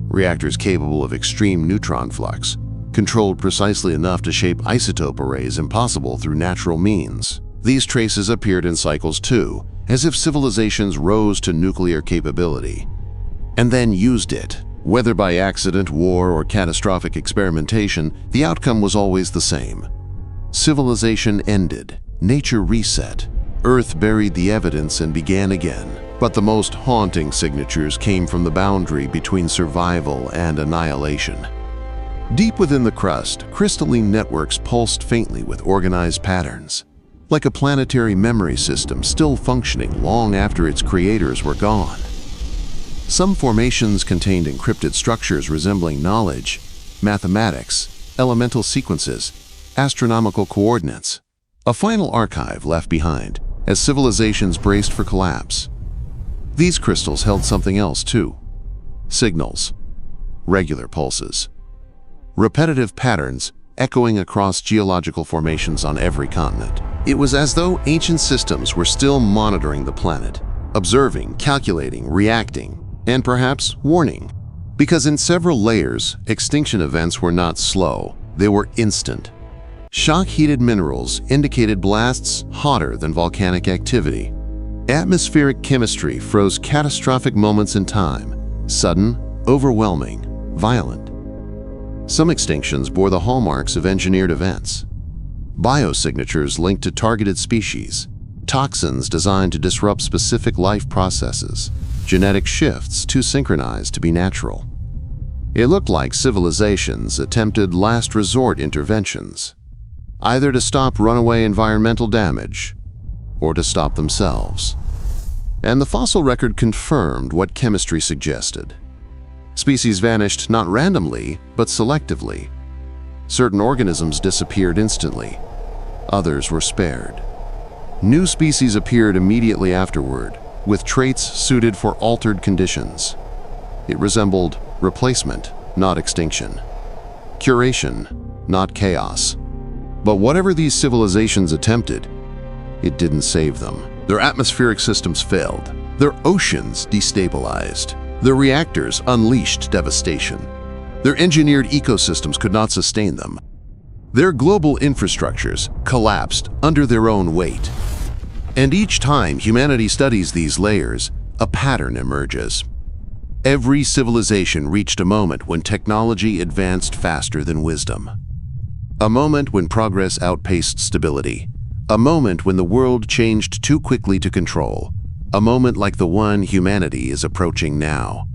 Reactors capable of extreme neutron flux, controlled precisely enough to shape isotope arrays impossible through natural means. These traces appeared in cycles too, as if civilizations rose to nuclear capability, and then used it. Whether by accident, war, or catastrophic experimentation, the outcome was always the same. Civilization ended, nature reset, Earth buried the evidence and began again. But the most haunting signatures came from the boundary between survival and annihilation. Deep within the crust, crystalline networks pulsed faintly with organized patterns, like a planetary memory system still functioning long after its creators were gone. Some formations contained encrypted structures resembling knowledge, mathematics, elemental sequences, astronomical coordinates, a final archive left behind as civilizations braced for collapse. These crystals held something else too: signals, regular pulses, repetitive patterns echoing across geological formations on every continent. It was as though ancient systems were still monitoring the planet, observing, calculating, reacting, and perhaps warning. Because in several layers, extinction events were not slow, they were instant. Shock-heated minerals indicated blasts hotter than volcanic activity. Atmospheric chemistry froze catastrophic moments in time, sudden, overwhelming, violent. Some extinctions bore the hallmarks of engineered events. Biosignatures linked to targeted species, toxins designed to disrupt specific life processes, genetic shifts too synchronized to be natural. It looked like civilizations attempted last resort interventions, either to stop runaway environmental damage or to stop themselves. And the fossil record confirmed what chemistry suggested. Species vanished not randomly, but selectively. Certain organisms disappeared instantly. Others were spared. New species appeared immediately afterward, with traits suited for altered conditions. It resembled replacement, not extinction. Curation, not chaos. But whatever these civilizations attempted, it didn't save them. Their atmospheric systems failed. Their oceans destabilized. Their reactors unleashed devastation. Their engineered ecosystems could not sustain them. Their global infrastructures collapsed under their own weight. And each time humanity studies these layers, a pattern emerges. Every civilization reached a moment when technology advanced faster than wisdom. A moment when progress outpaced stability. A moment when the world changed too quickly to control. A moment like the one humanity is approaching now.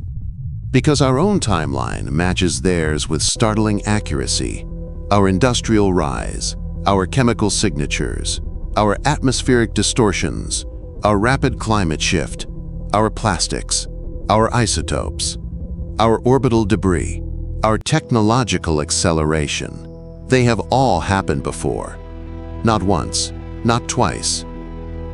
Because our own timeline matches theirs with startling accuracy. Our industrial rise, our chemical signatures, our atmospheric distortions, our rapid climate shift, our plastics, our isotopes, our orbital debris, our technological acceleration. They have all happened before. Not once, not twice,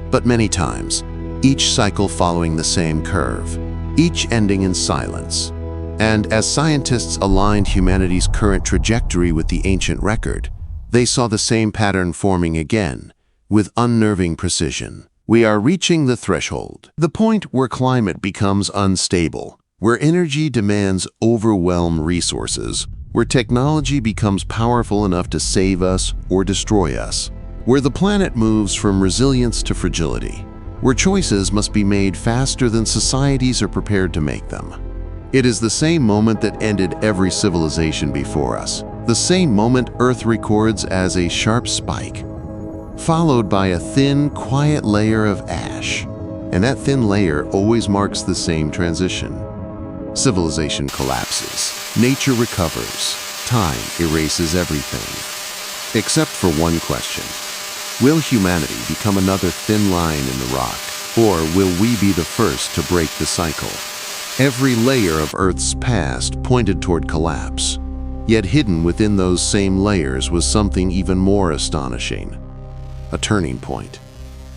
but many times, each cycle following the same curve, each ending in silence. And as scientists aligned humanity's current trajectory with the ancient record, they saw the same pattern forming again, with unnerving precision. We are reaching the threshold, the point where climate becomes unstable, where energy demands overwhelm resources, where technology becomes powerful enough to save us or destroy us, where the planet moves from resilience to fragility, where choices must be made faster than societies are prepared to make them. It is the same moment that ended every civilization before us, the same moment Earth records as a sharp spike, followed by a thin, quiet layer of ash. And that thin layer always marks the same transition. Civilization collapses, nature recovers, time erases everything. Except for one question. Will humanity become another thin line in the rock, or will we be the first to break the cycle? Every layer of Earth's past pointed toward collapse, yet hidden within those same layers was something even more astonishing. A turning point.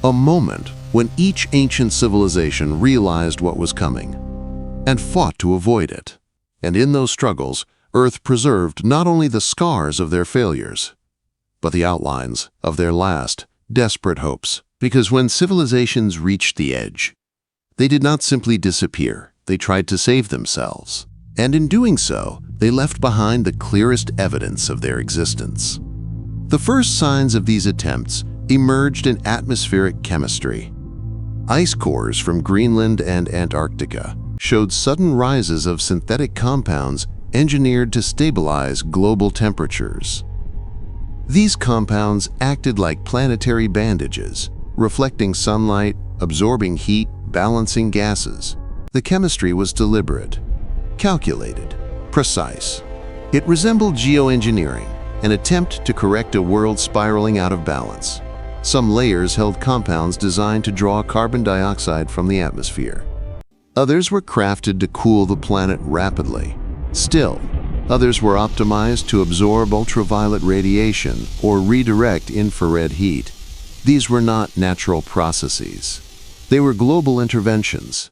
A moment when each ancient civilization realized what was coming and fought to avoid it. And in those struggles, Earth preserved not only the scars of their failures, but the outlines of their last, desperate hopes. Because when civilizations reached the edge, they did not simply disappear, they tried to save themselves. And in doing so, they left behind the clearest evidence of their existence. The first signs of these attempts emerged in atmospheric chemistry. Ice cores from Greenland and Antarctica showed sudden rises of synthetic compounds engineered to stabilize global temperatures. These compounds acted like planetary bandages, reflecting sunlight, absorbing heat, balancing gases. The chemistry was deliberate, calculated, precise. It resembled geoengineering, an attempt to correct a world spiraling out of balance. Some layers held compounds designed to draw carbon dioxide from the atmosphere. Others were crafted to cool the planet rapidly. Still, others were optimized to absorb ultraviolet radiation or redirect infrared heat. These were not natural processes. They were global interventions,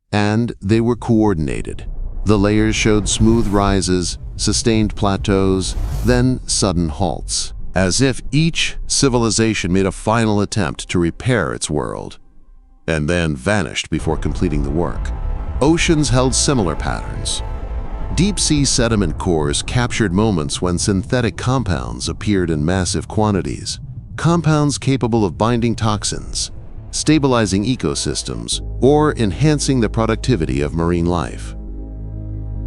and they were coordinated. The layers showed smooth rises, sustained plateaus, then sudden halts, as if each civilization made a final attempt to repair its world, and then vanished before completing the work. Oceans held similar patterns. Deep-sea sediment cores captured moments when synthetic compounds appeared in massive quantities, compounds capable of binding toxins, stabilizing ecosystems, or enhancing the productivity of marine life.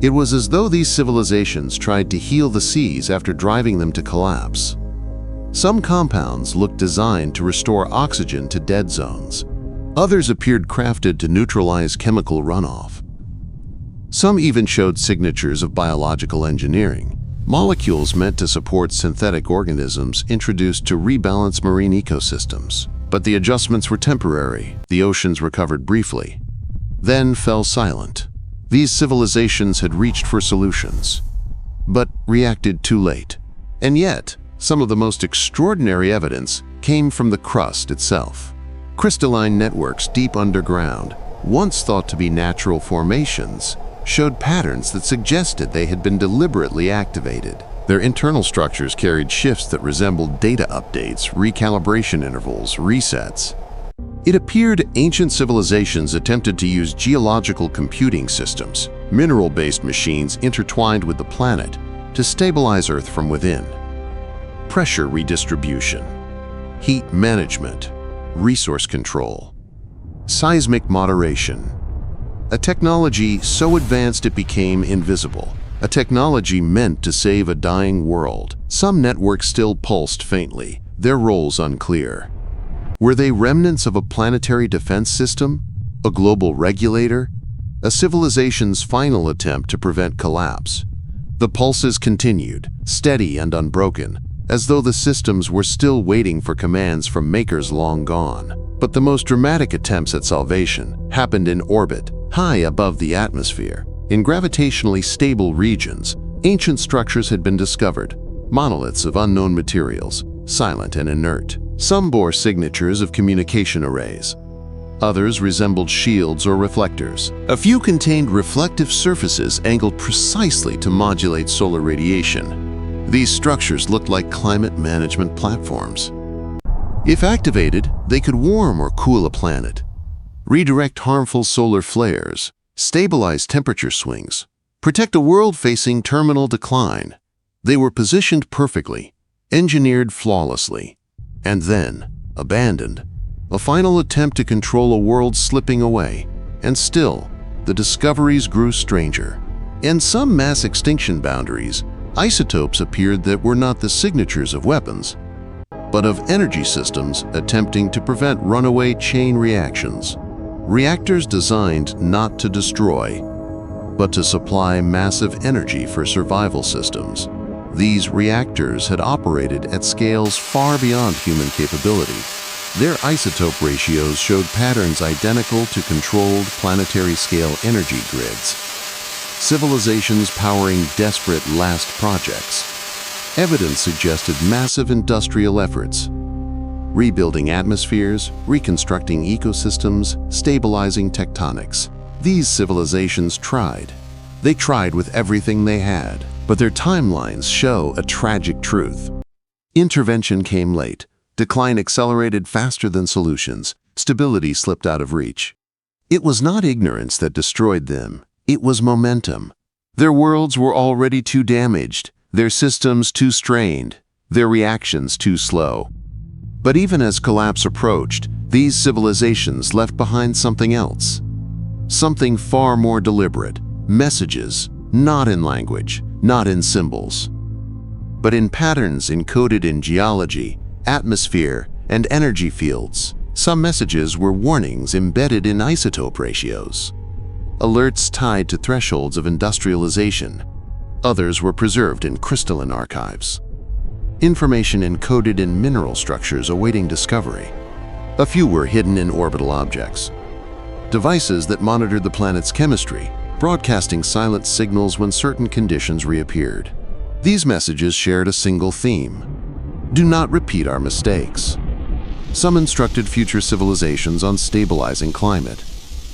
It was as though these civilizations tried to heal the seas after driving them to collapse. Some compounds looked designed to restore oxygen to dead zones. Others appeared crafted to neutralize chemical runoff. Some even showed signatures of biological engineering, molecules meant to support synthetic organisms introduced to rebalance marine ecosystems. But the adjustments were temporary. The oceans recovered briefly, then fell silent. These civilizations had reached for solutions, but reacted too late. And yet, some of the most extraordinary evidence came from the crust itself. Crystalline networks deep underground, once thought to be natural formations, showed patterns that suggested they had been deliberately activated. Their internal structures carried shifts that resembled data updates, recalibration intervals, resets. It appeared ancient civilizations attempted to use geological computing systems, mineral-based machines intertwined with the planet, to stabilize Earth from within. Pressure redistribution, heat management, resource control, seismic moderation. A technology so advanced it became invisible. A technology meant to save a dying world. Some networks still pulsed faintly, their roles unclear. Were they remnants of a planetary defense system? A global regulator? A civilization's final attempt to prevent collapse? The pulses continued, steady and unbroken, as though the systems were still waiting for commands from makers long gone. But the most dramatic attempts at salvation happened in orbit, high above the atmosphere. In gravitationally stable regions, ancient structures had been discovered, monoliths of unknown materials, silent and inert. Some bore signatures of communication arrays. Others resembled shields or reflectors. A few contained reflective surfaces angled precisely to modulate solar radiation. These structures looked like climate management platforms. If activated, they could warm or cool a planet, redirect harmful solar flares, stabilize temperature swings, protect a world facing terminal decline. They were positioned perfectly, engineered flawlessly, and then abandoned. A final attempt to control a world slipping away, and still, the discoveries grew stranger. In some mass extinction boundaries, isotopes appeared that were not the signatures of weapons, but of energy systems attempting to prevent runaway chain reactions. Reactors designed not to destroy, but to supply massive energy for survival systems. These reactors had operated at scales far beyond human capability. Their isotope ratios showed patterns identical to controlled planetary-scale energy grids. Civilizations powering desperate last projects. Evidence suggested massive industrial efforts, rebuilding atmospheres, reconstructing ecosystems, stabilizing tectonics. These civilizations tried. They tried with everything they had, but their timelines show a tragic truth. Intervention came late. Decline accelerated faster than solutions. Stability slipped out of reach. It was not ignorance that destroyed them. It was momentum. Their worlds were already too damaged, their systems too strained, their reactions too slow. But even as collapse approached, these civilizations left behind something else. Something far more deliberate. Messages, not in language, not in symbols, but in patterns encoded in geology, atmosphere, and energy fields. Some messages were warnings embedded in isotope ratios, alerts tied to thresholds of industrialization. Others were preserved in crystalline archives. Information encoded in mineral structures awaiting discovery. A few were hidden in orbital objects. Devices that monitored the planet's chemistry, broadcasting silent signals when certain conditions reappeared. These messages shared a single theme: do not repeat our mistakes. Some instructed future civilizations on stabilizing climate.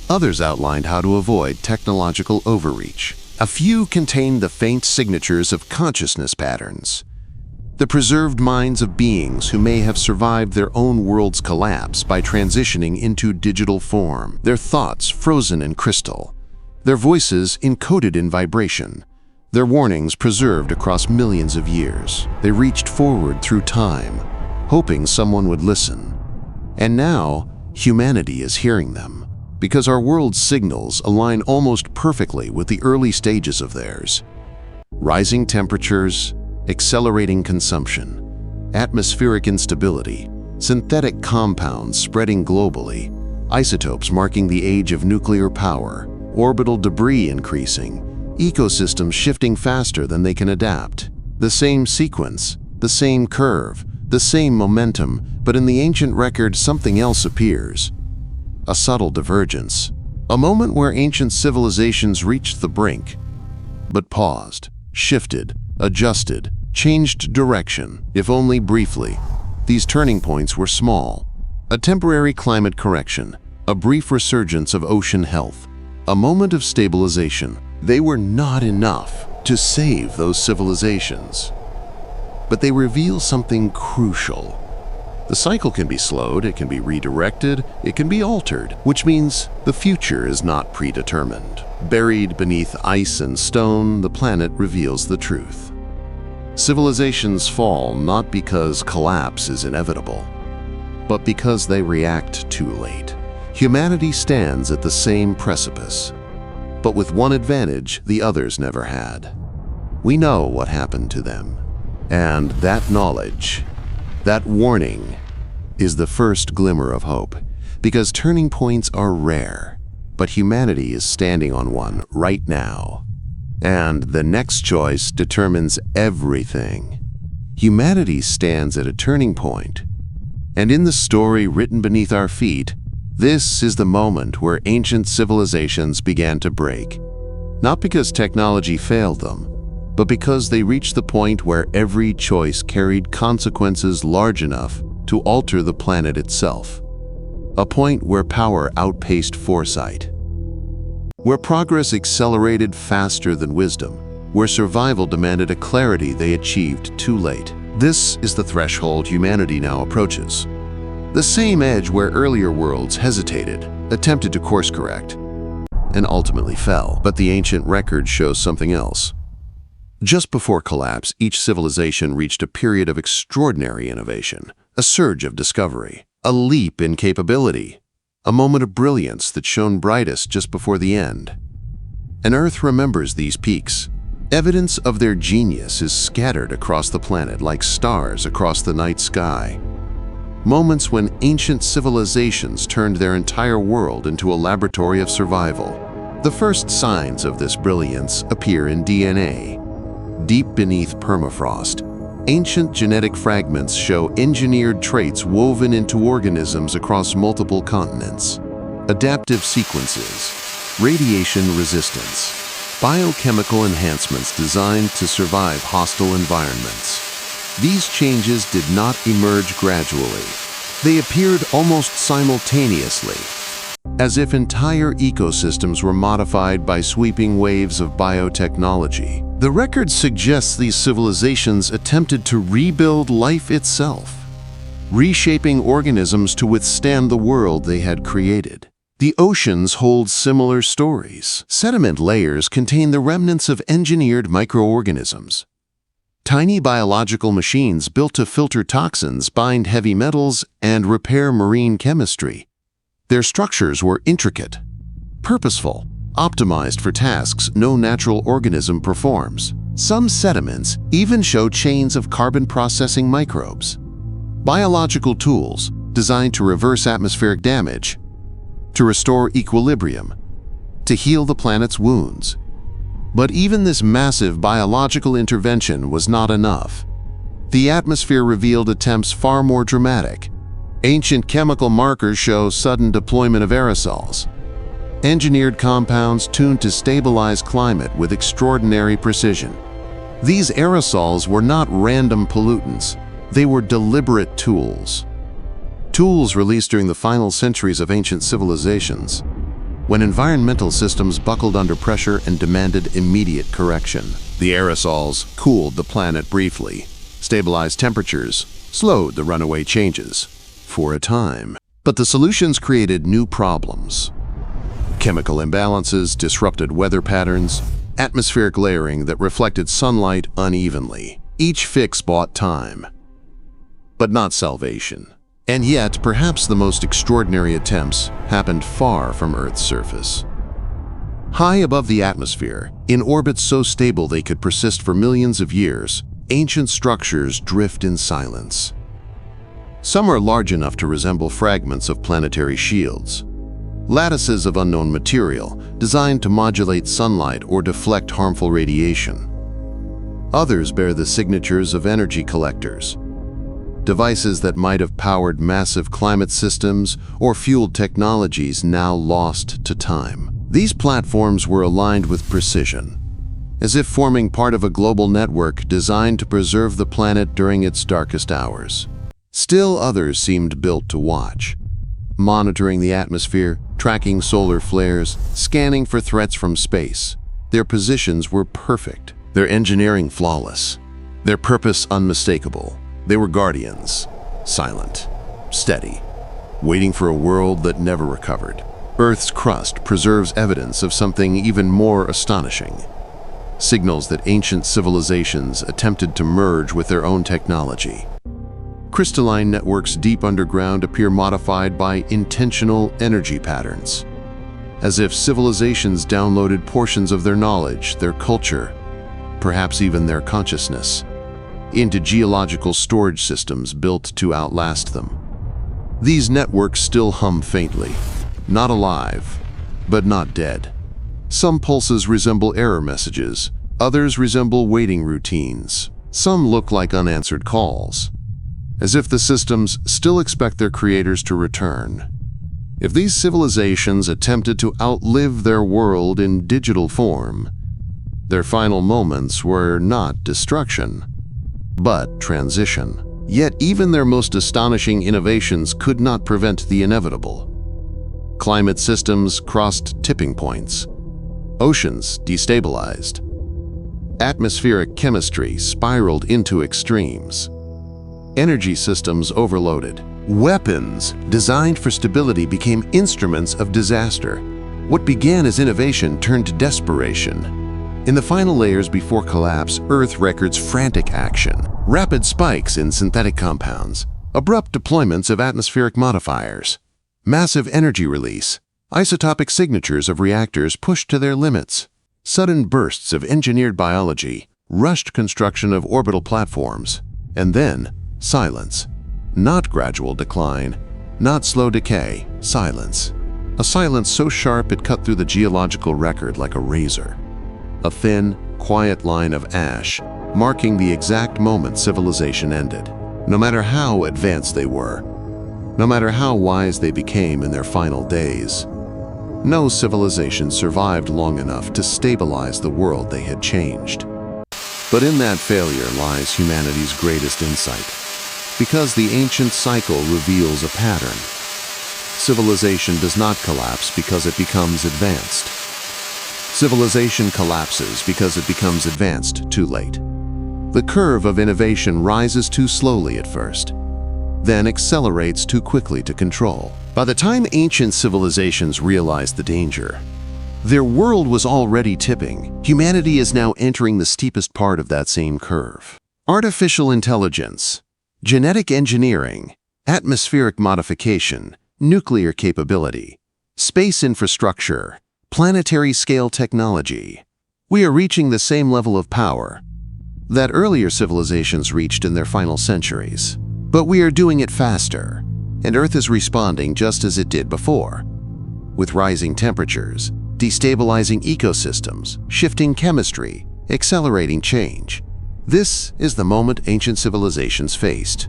Others outlined how to avoid technological overreach. A few contained the faint signatures of consciousness patterns, the preserved minds of beings who may have survived their own world's collapse by transitioning into digital form, their thoughts frozen in crystal, their voices encoded in vibration, their warnings preserved across millions of years. They reached forward through time, hoping someone would listen. And now, humanity is hearing them, because our world's signals align almost perfectly with the early stages of theirs. Rising temperatures, accelerating consumption, atmospheric instability, synthetic compounds spreading globally, isotopes marking the age of nuclear power, orbital debris increasing, ecosystems shifting faster than they can adapt. The same sequence, the same curve, the same momentum, but in the ancient record something else appears. A subtle divergence. A moment where ancient civilizations reached the brink, but paused, shifted, adjusted, changed direction, if only briefly. These turning points were small. A temporary climate correction, a brief resurgence of ocean health, a moment of stabilization. They were not enough to save those civilizations, but they reveal something crucial. The cycle can be slowed, it can be redirected, it can be altered, which means the future is not predetermined. Buried beneath ice and stone, the planet reveals the truth. Civilizations fall not because collapse is inevitable, but because they react too late. Humanity stands at the same precipice, but with one advantage the others never had. We know what happened to them, and that knowledge, that warning, is the first glimmer of hope, because turning points are rare, but humanity is standing on one right now. And the next choice determines everything. Humanity stands at a turning point, and in the story written beneath our feet, this is the moment where ancient civilizations began to break, not because technology failed them, but because they reached the point where every choice carried consequences large enough to alter the planet itself. A point where power outpaced foresight, where progress accelerated faster than wisdom, where survival demanded a clarity they achieved too late. This is the threshold humanity now approaches. The same edge where earlier worlds hesitated, attempted to course correct, and ultimately fell. But the ancient record shows something else. Just before collapse, each civilization reached a period of extraordinary innovation, a surge of discovery, a leap in capability, a moment of brilliance that shone brightest just before the end. And Earth remembers these peaks. Evidence of their genius is scattered across the planet like stars across the night sky. Moments when ancient civilizations turned their entire world into a laboratory of survival. The first signs of this brilliance appear in DNA. Deep beneath permafrost, ancient genetic fragments show engineered traits woven into organisms across multiple continents. Adaptive sequences, radiation resistance, biochemical enhancements designed to survive hostile environments. These changes did not emerge gradually. They appeared almost simultaneously, as if entire ecosystems were modified by sweeping waves of biotechnology. The record suggests these civilizations attempted to rebuild life itself, reshaping organisms to withstand the world they had created. The oceans hold similar stories. Sediment layers contain the remnants of engineered microorganisms. Tiny biological machines built to filter toxins, bind heavy metals, and repair marine chemistry. Their structures were intricate, purposeful, optimized for tasks no natural organism performs. Some sediments even show chains of carbon-processing microbes. Biological tools designed to reverse atmospheric damage, to restore equilibrium, to heal the planet's wounds. But even this massive biological intervention was not enough. The atmosphere revealed attempts far more dramatic. Ancient chemical markers show sudden deployment of aerosols, engineered compounds tuned to stabilize climate with extraordinary precision. These aerosols were not random pollutants, they were deliberate tools. Tools released during the final centuries of ancient civilizations, when environmental systems buckled under pressure and demanded immediate correction. The aerosols cooled the planet briefly, stabilized temperatures, slowed the runaway changes, for a time. But the solutions created new problems. Chemical imbalances disrupted weather patterns, atmospheric layering that reflected sunlight unevenly. Each fix bought time, but not salvation. And yet, perhaps the most extraordinary attempts happened far from Earth's surface. High above the atmosphere, in orbits so stable they could persist for millions of years, ancient structures drift in silence. Some are large enough to resemble fragments of planetary shields, lattices of unknown material designed to modulate sunlight or deflect harmful radiation. Others bear the signatures of energy collectors, devices that might have powered massive climate systems or fueled technologies now lost to time. These platforms were aligned with precision, as if forming part of a global network designed to preserve the planet during its darkest hours. Still others seemed built to watch, monitoring the atmosphere, tracking solar flares, scanning for threats from space. Their positions were perfect, their engineering flawless, their purpose unmistakable. They were guardians, silent, steady, waiting for a world that never recovered. Earth's crust preserves evidence of something even more astonishing. Signals that ancient civilizations attempted to merge with their own technology. Crystalline networks deep underground appear modified by intentional energy patterns, as if civilizations downloaded portions of their knowledge, their culture, perhaps even their consciousness, into geological storage systems built to outlast them. These networks still hum faintly, not alive, but not dead. Some pulses resemble error messages, others resemble waiting routines. Some look like unanswered calls, as if the systems still expect their creators to return. If these civilizations attempted to outlive their world in digital form, their final moments were not destruction, but transition. Yet even their most astonishing innovations could not prevent the inevitable. Climate systems crossed tipping points. Oceans destabilized. Atmospheric chemistry spiraled into extremes. Energy systems overloaded. Weapons designed for stability became instruments of disaster. What began as innovation turned to desperation. In the final layers before collapse, Earth records frantic action, rapid spikes in synthetic compounds, abrupt deployments of atmospheric modifiers, massive energy release, isotopic signatures of reactors pushed to their limits, sudden bursts of engineered biology, rushed construction of orbital platforms, and then silence. Not gradual decline, not slow decay, silence. A silence so sharp it cut through the geological record like a razor. A thin, quiet line of ash, marking the exact moment civilization ended. No matter how advanced they were, no matter how wise they became in their final days, no civilization survived long enough to stabilize the world they had changed. But in that failure lies humanity's greatest insight. Because the ancient cycle reveals a pattern. Civilization does not collapse because it becomes advanced. Civilization collapses because it becomes advanced too late. The curve of innovation rises too slowly at first, then accelerates too quickly to control. By the time ancient civilizations realized the danger, their world was already tipping. Humanity is now entering the steepest part of that same curve. Artificial intelligence, genetic engineering, atmospheric modification, nuclear capability, space infrastructure, planetary scale technology. We are reaching the same level of power that earlier civilizations reached in their final centuries. But we are doing it faster, and Earth is responding just as it did before, with rising temperatures, destabilizing ecosystems, shifting chemistry, accelerating change. This is the moment ancient civilizations faced.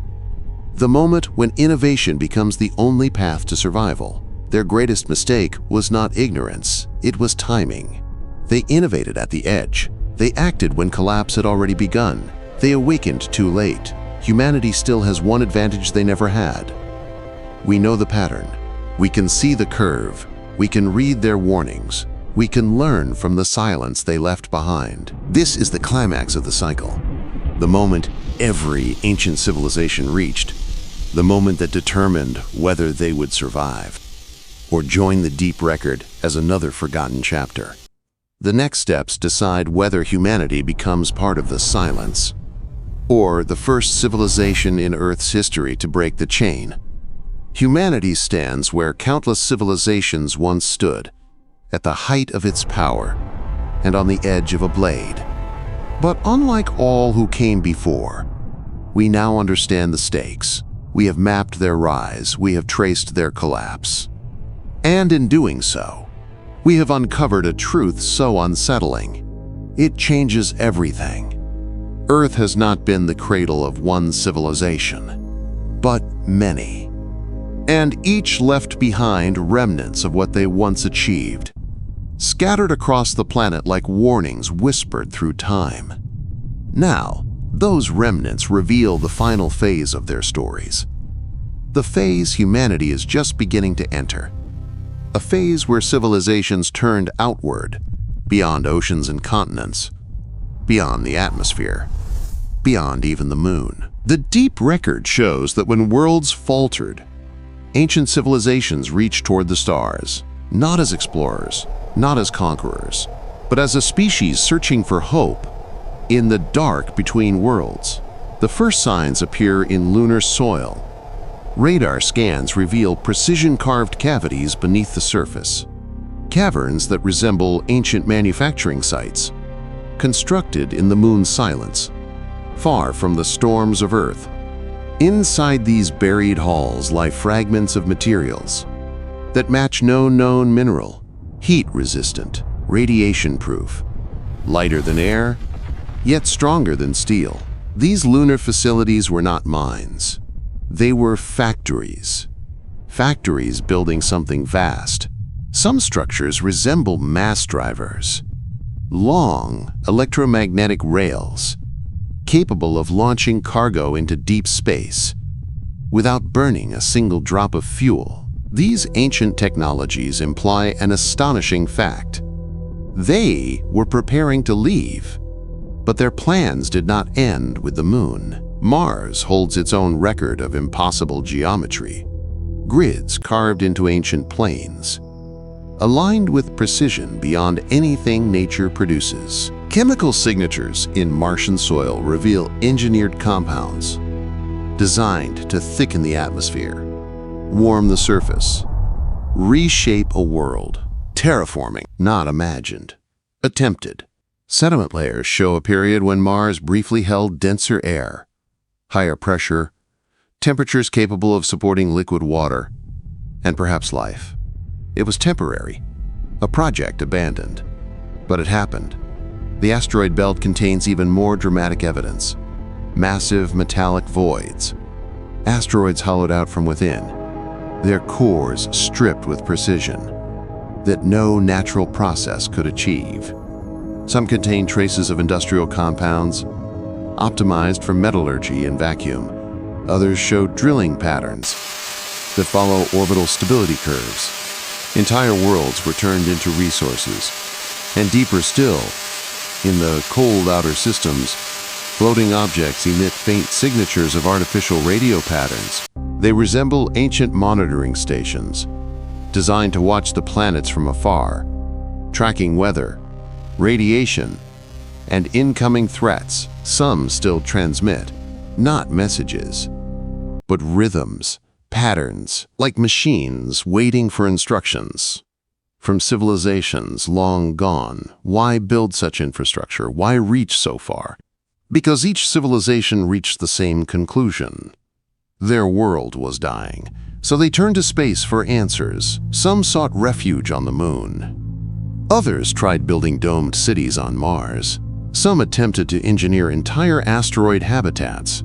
The moment when innovation becomes the only path to survival. Their greatest mistake was not ignorance, it was timing. They innovated at the edge. They acted when collapse had already begun. They awakened too late. Humanity still has one advantage they never had. We know the pattern. We can see the curve. We can read their warnings. We can learn from the silence they left behind. This is the climax of the cycle. The moment every ancient civilization reached. The moment that determined whether they would survive or join the deep record as another forgotten chapter. The next steps decide whether humanity becomes part of the silence or the first civilization in Earth's history to break the chain. Humanity stands where countless civilizations once stood, at the height of its power and on the edge of a blade. But unlike all who came before, we now understand the stakes. We have mapped their rise, we have traced their collapse. And in doing so, we have uncovered a truth so unsettling. It changes everything. Earth has not been the cradle of one civilization, but many. And each left behind remnants of what they once achieved, scattered across the planet like warnings whispered through time. Now, those remnants reveal the final phase of their stories. The phase humanity is just beginning to enter. A phase where civilizations turned outward, beyond oceans and continents, beyond the atmosphere, beyond even the moon. The deep record shows that when worlds faltered, ancient civilizations reached toward the stars, not as explorers, not as conquerors, but as a species searching for hope in the dark between worlds. The first signs appear in lunar soil. Radar scans reveal precision-carved cavities beneath the surface, caverns that resemble ancient manufacturing sites, constructed in the moon's silence, far from the storms of Earth. Inside these buried halls lie fragments of materials that match no known mineral, heat-resistant, radiation-proof, lighter than air, yet stronger than steel. These lunar facilities were not mines. They were factories. Factories building something vast. Some structures resemble mass drivers. Long, electromagnetic rails, capable of launching cargo into deep space without burning a single drop of fuel. These ancient technologies imply an astonishing fact. They were preparing to leave, but their plans did not end with the moon. Mars holds its own record of impossible geometry, grids carved into ancient plains, aligned with precision beyond anything nature produces. Chemical signatures in Martian soil reveal engineered compounds designed to thicken the atmosphere, warm the surface, reshape a world. Terraforming, not imagined, attempted. Sediment layers show a period when Mars briefly held denser air, higher pressure, temperatures capable of supporting liquid water, and perhaps life. It was temporary, a project abandoned. But it happened. The asteroid belt contains even more dramatic evidence. Massive metallic voids, asteroids hollowed out from within, their cores stripped with precision that no natural process could achieve. Some contain traces of industrial compounds, optimized for metallurgy and vacuum. Others show drilling patterns that follow orbital stability curves. Entire worlds were turned into resources. And deeper still, in the cold outer systems, floating objects emit faint signatures of artificial radio patterns. They resemble ancient monitoring stations, designed to watch the planets from afar, tracking weather, radiation, and incoming threats. Some still transmit, not messages, but rhythms, patterns, like machines waiting for instructions. From civilizations long gone, why build such infrastructure? Why reach so far? Because each civilization reached the same conclusion. Their world was dying, so they turned to space for answers. Some sought refuge on the moon. Others tried building domed cities on Mars. Some attempted to engineer entire asteroid habitats.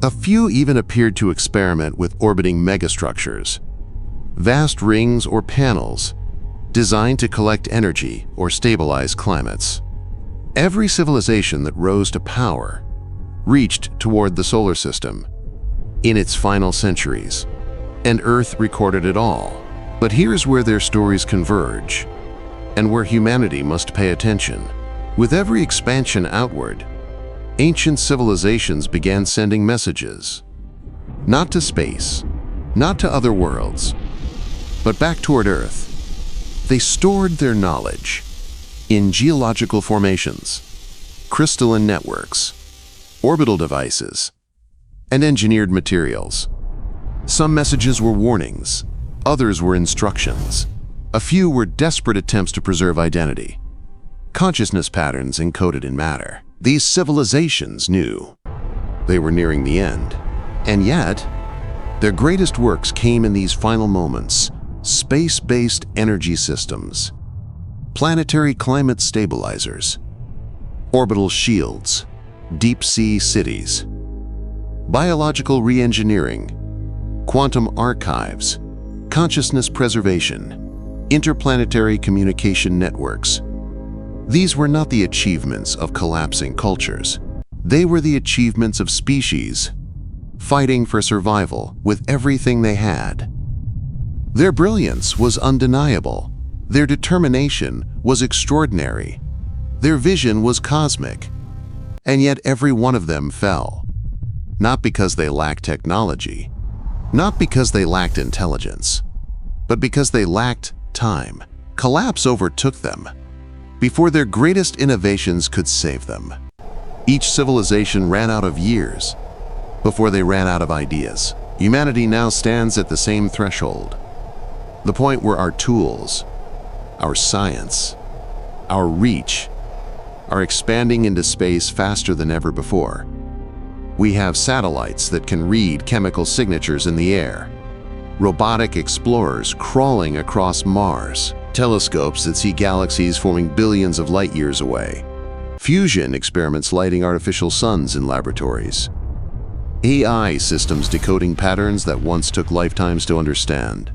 A few even appeared to experiment with orbiting megastructures, vast rings or panels designed to collect energy or stabilize climates. Every civilization that rose to power reached toward the solar system in its final centuries, and Earth recorded it all. But here's where their stories converge, and where humanity must pay attention. With every expansion outward, ancient civilizations began sending messages. Not to space, not to other worlds, but back toward Earth. They stored their knowledge in geological formations, crystalline networks, orbital devices, and engineered materials. Some messages were warnings, others were instructions. A few were desperate attempts to preserve identity, consciousness patterns encoded in matter. These civilizations knew they were nearing the end, and yet their greatest works came in these final moments: space-based energy systems, planetary climate stabilizers, orbital shields, deep-sea cities, biological re-engineering, quantum archives, consciousness preservation, interplanetary communication networks. These were not the achievements of collapsing cultures. They were the achievements of species fighting for survival with everything they had. Their brilliance was undeniable. Their determination was extraordinary. Their vision was cosmic. And yet every one of them fell. Not because they lacked technology, not because they lacked intelligence, but because they lacked time. Collapse overtook them before their greatest innovations could save them. Each civilization ran out of years before they ran out of ideas. Humanity now stands at the same threshold, the point where our tools, our science, our reach are expanding into space faster than ever before. We have satellites that can read chemical signatures in the air, robotic explorers crawling across Mars, telescopes that see galaxies forming billions of light years away, fusion experiments lighting artificial suns in laboratories, AI systems decoding patterns that once took lifetimes to understand,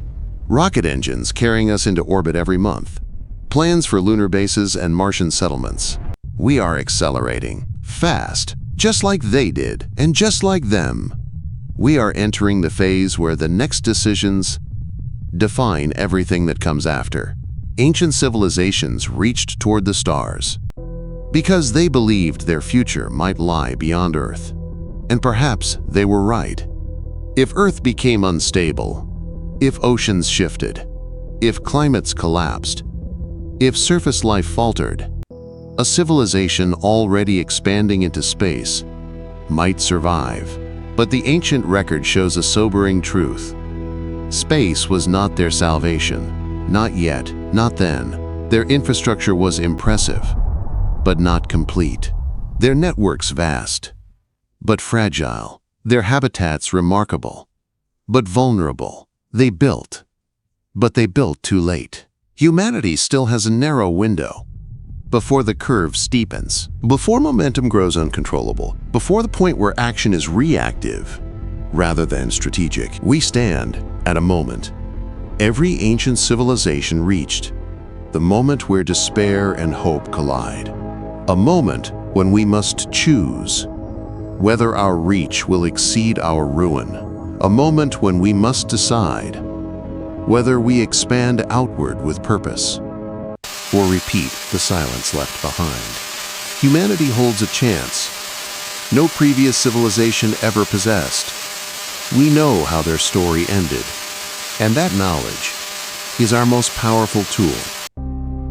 rocket engines carrying us into orbit every month, plans for lunar bases and Martian settlements. We are accelerating fast, just like they did, and just like them. We are entering the phase where the next decisions define everything that comes after. Ancient civilizations reached toward the stars because they believed their future might lie beyond Earth. And perhaps they were right. If Earth became unstable, if oceans shifted, if climates collapsed, if surface life faltered, a civilization already expanding into space might survive. But the ancient record shows a sobering truth. Space was not their salvation. Not yet, not then. Their infrastructure was impressive, but not complete. Their networks vast, but fragile. Their habitats remarkable, but vulnerable. They built, but they built too late. Humanity still has a narrow window before the curve steepens, before momentum grows uncontrollable, before the point where action is reactive rather than strategic. We stand at a moment every ancient civilization reached, the moment where despair and hope collide, a moment when we must choose whether our reach will exceed our ruin, a moment when we must decide whether we expand outward with purpose or repeat the silence left behind. Humanity holds a chance no previous civilization ever possessed. We know how their story ended, and that knowledge is our most powerful tool.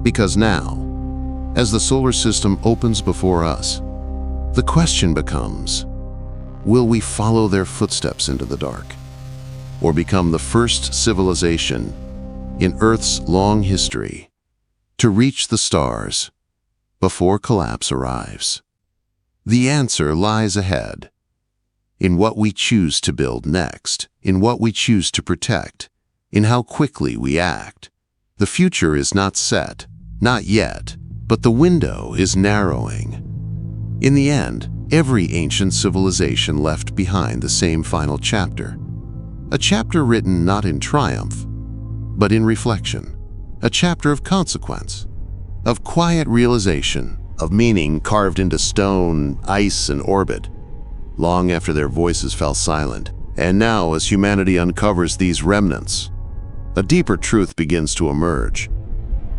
Because now, as the solar system opens before us, the question becomes, will we follow their footsteps into the dark, or become the first civilization in Earth's long history to reach the stars before collapse arrives? The answer lies ahead, in what we choose to build next, in what we choose to protect, in how quickly we act. The future is not set, not yet, but the window is narrowing. In the end, every ancient civilization left behind the same final chapter, a chapter written not in triumph, but in reflection. A chapter of consequence, of quiet realization, of meaning carved into stone, ice, and orbit, long after their voices fell silent. And now, as humanity uncovers these remnants, a deeper truth begins to emerge.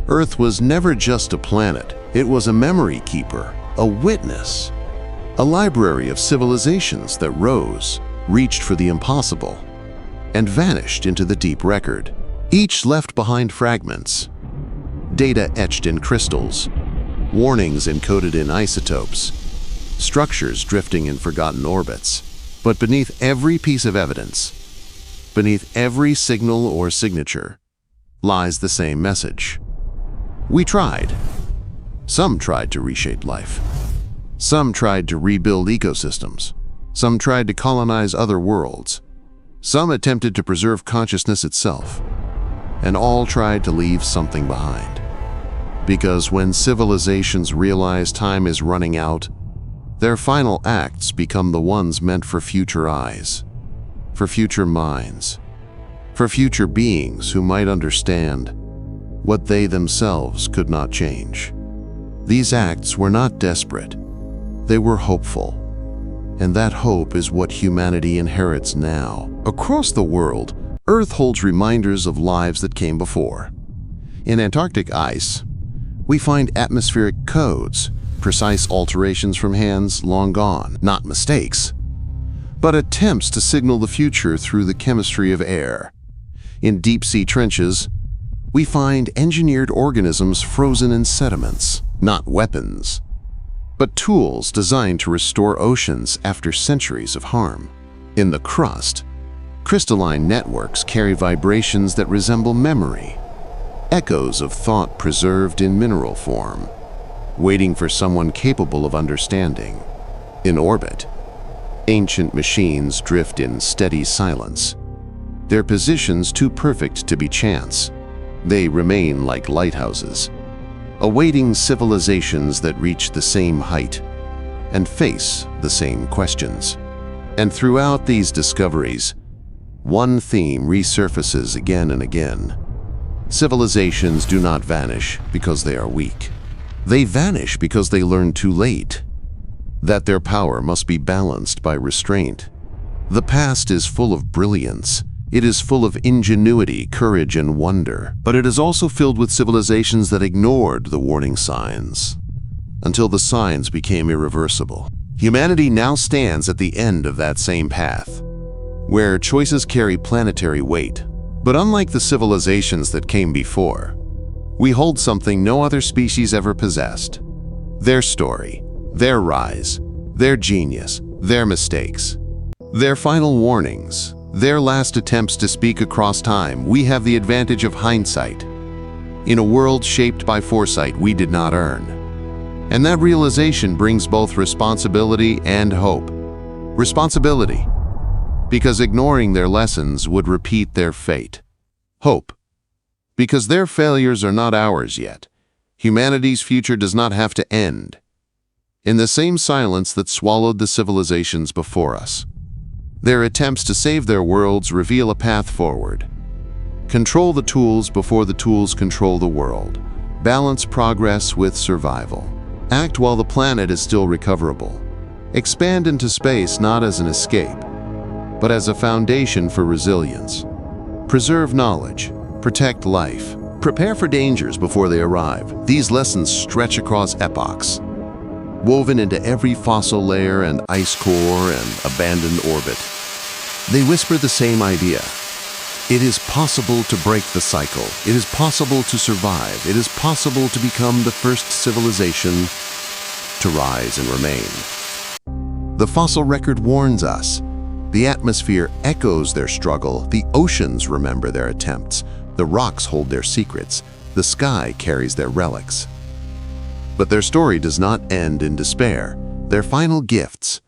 Earth was never just a planet. It was a memory keeper, a witness, a library of civilizations that rose, reached for the impossible, and vanished into the deep record. Each left behind fragments, data etched in crystals, warnings encoded in isotopes, structures drifting in forgotten orbits. But beneath every piece of evidence, beneath every signal or signature, lies the same message. We tried. Some tried to reshape life. Some tried to rebuild ecosystems. Some tried to colonize other worlds. Some attempted to preserve consciousness itself. And all tried to leave something behind. Because when civilizations realize time is running out, their final acts become the ones meant for future eyes, for future minds, for future beings who might understand what they themselves could not change. These acts were not desperate, they were hopeful. And that hope is what humanity inherits now. Across the world, Earth holds reminders of lives that came before. In Antarctic ice, we find atmospheric codes, precise alterations from hands long gone, not mistakes, but attempts to signal the future through the chemistry of air. In deep-sea trenches, we find engineered organisms frozen in sediments, not weapons, but tools designed to restore oceans after centuries of harm. In the crust, crystalline networks carry vibrations that resemble memory, echoes of thought preserved in mineral form, waiting for someone capable of understanding. In orbit, ancient machines drift in steady silence, their positions too perfect to be chance. They remain like lighthouses, awaiting civilizations that reach the same height and face the same questions. And throughout these discoveries, one theme resurfaces again and again. Civilizations do not vanish because they are weak. They vanish because they learn too late that their power must be balanced by restraint. The past is full of brilliance. It is full of ingenuity, courage, and wonder. But it is also filled with civilizations that ignored the warning signs until the signs became irreversible. Humanity now stands at the end of that same path, where choices carry planetary weight. But unlike the civilizations that came before, we hold something no other species ever possessed: their story, their rise, their genius, their mistakes, their final warnings, their last attempts to speak across time. We have the advantage of hindsight. In a world shaped by foresight we did not earn. And that realization brings both responsibility and hope. Responsibility, because ignoring their lessons would repeat their fate. Hope, because their failures are not ours yet. Humanity's future does not have to end in the same silence that swallowed the civilizations before us. Their attempts to save their worlds reveal a path forward. Control the tools before the tools control the world. Balance progress with survival. Act while the planet is still recoverable. Expand into space not as an escape, but as a foundation for resilience. Preserve knowledge. Protect life. Prepare for dangers before they arrive. These lessons stretch across epochs, woven into every fossil layer and ice core and abandoned orbit. They whisper the same idea. It is possible to break the cycle. It is possible to survive. It is possible to become the first civilization to rise and remain. The fossil record warns us. The atmosphere echoes their struggle. The oceans remember their attempts. The rocks hold their secrets. The sky carries their relics. But their story does not end in despair. Their final gifts,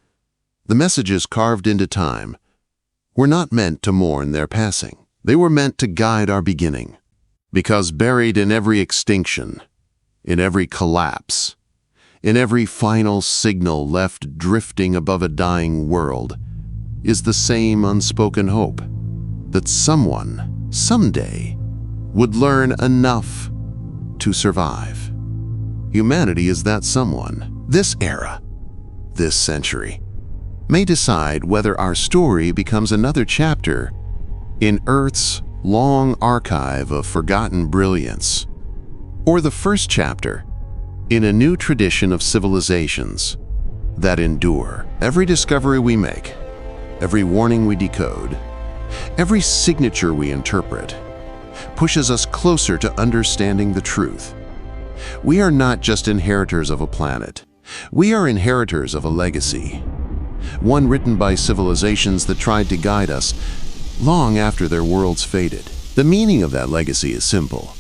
the messages carved into time, were not meant to mourn their passing. They were meant to guide our beginning. Because buried in every extinction, in every collapse, in every final signal left drifting above a dying world, is the same unspoken hope that someone, someday, would learn enough to survive. Humanity is that someone. This era, this century, may decide whether our story becomes another chapter in Earth's long archive of forgotten brilliance, or the first chapter in a new tradition of civilizations that endure. Every discovery we make, every warning we decode, every signature we interpret, pushes us closer to understanding the truth. We are not just inheritors of a planet. We are inheritors of a legacy, one written by civilizations that tried to guide us long after their worlds faded. The meaning of that legacy is simple.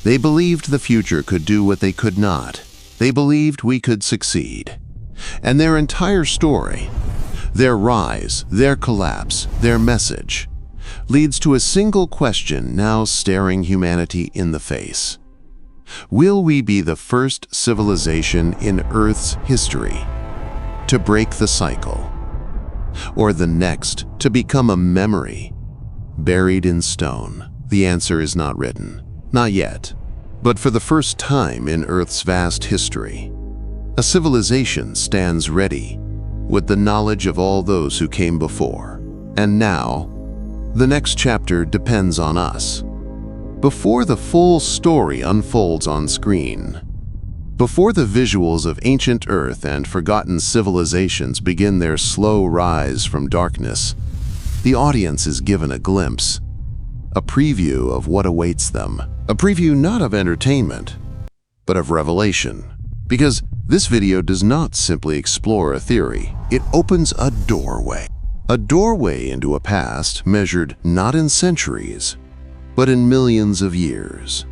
They believed the future could do what they could not. They believed we could succeed. And their entire story, their rise, their collapse, their message, leads to a single question now staring humanity in the face. Will we be the first civilization in Earth's history to break the cycle, or the next to become a memory buried in stone? The answer is not written, not yet. But for the first time in Earth's vast history, a civilization stands ready with the knowledge of all those who came before. And now, the next chapter depends on us. Before the full story unfolds on screen, before the visuals of ancient Earth and forgotten civilizations begin their slow rise from darkness, the audience is given a glimpse, a preview of what awaits them. A preview not of entertainment, but of revelation. Because this video does not simply explore a theory, it opens a doorway. A doorway into a past measured not in centuries, but in millions of years.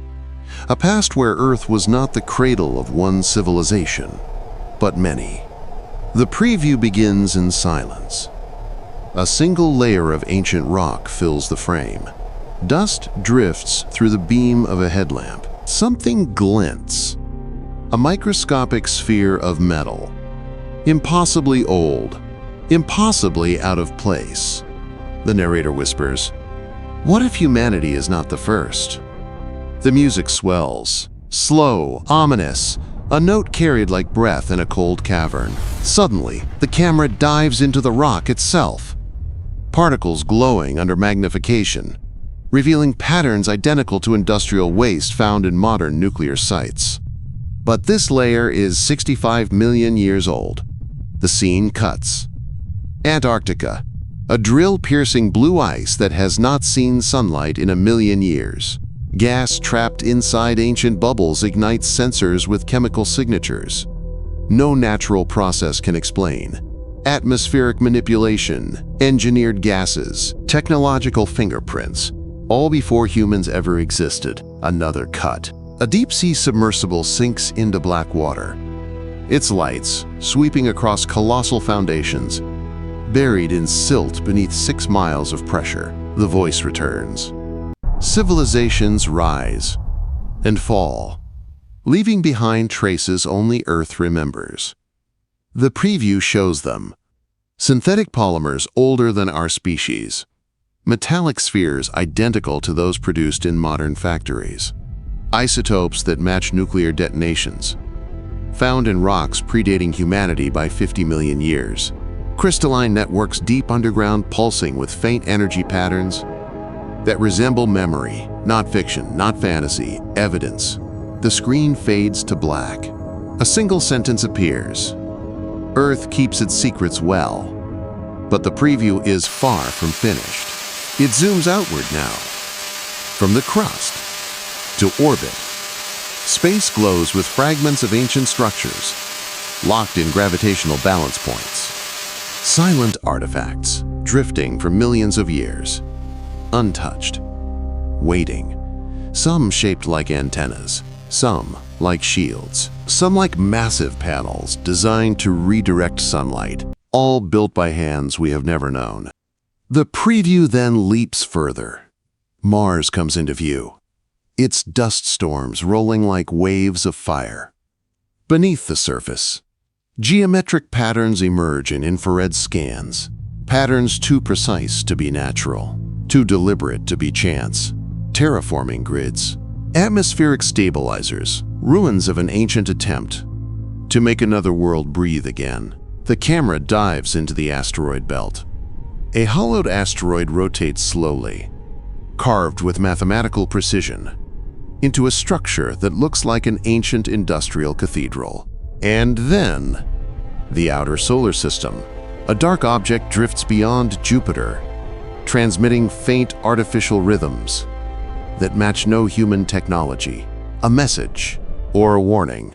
A past where Earth was not the cradle of one civilization, but many. The preview begins in silence. A single layer of ancient rock fills the frame. Dust drifts through the beam of a headlamp. Something glints. A microscopic sphere of metal. Impossibly old. Impossibly out of place. The narrator whispers, "What if humanity is not the first?" The music swells. Slow, ominous. A note carried like breath in a cold cavern. Suddenly, the camera dives into the rock itself. Particles glowing under magnification, revealing patterns identical to industrial waste found in modern nuclear sites. But this layer is 65 million years old. The scene cuts. Antarctica, a drill-piercing blue ice that has not seen sunlight in a million years. Gas trapped inside ancient bubbles ignites sensors with chemical signatures no natural process can explain. Atmospheric manipulation, engineered gases, technological fingerprints, all before humans ever existed. Another cut. A deep-sea submersible sinks into black water. Its lights, sweeping across colossal foundations, buried in silt beneath 6 miles of pressure. The voice returns. Civilizations rise and fall, leaving behind traces only Earth remembers. The preview shows them. Synthetic polymers older than our species. Metallic spheres identical to those produced in modern factories. Isotopes that match nuclear detonations. Found in rocks predating humanity by 50 million years. Crystalline networks deep underground pulsing with faint energy patterns that resemble memory, not fiction, not fantasy, evidence. The screen fades to black. A single sentence appears. Earth keeps its secrets well, but the preview is far from finished. It zooms outward now, from the crust to orbit. Space glows with fragments of ancient structures, locked in gravitational balance points. Silent artifacts, drifting for millions of years, untouched, waiting. Some shaped like antennas, some like shields, some like massive panels designed to redirect sunlight, all built by hands we have never known. The preview then leaps further. Mars comes into view, its dust storms rolling like waves of fire. Beneath the surface, geometric patterns emerge in infrared scans, patterns too precise to be natural, too deliberate to be chance. Terraforming grids, atmospheric stabilizers, ruins of an ancient attempt to make another world breathe again. The camera dives into the asteroid belt. A hollowed asteroid rotates slowly, carved with mathematical precision, into a structure that looks like an ancient industrial cathedral. And then, the outer solar system. A dark object drifts beyond Jupiter, transmitting faint artificial rhythms that match no human technology. A message, or a warning,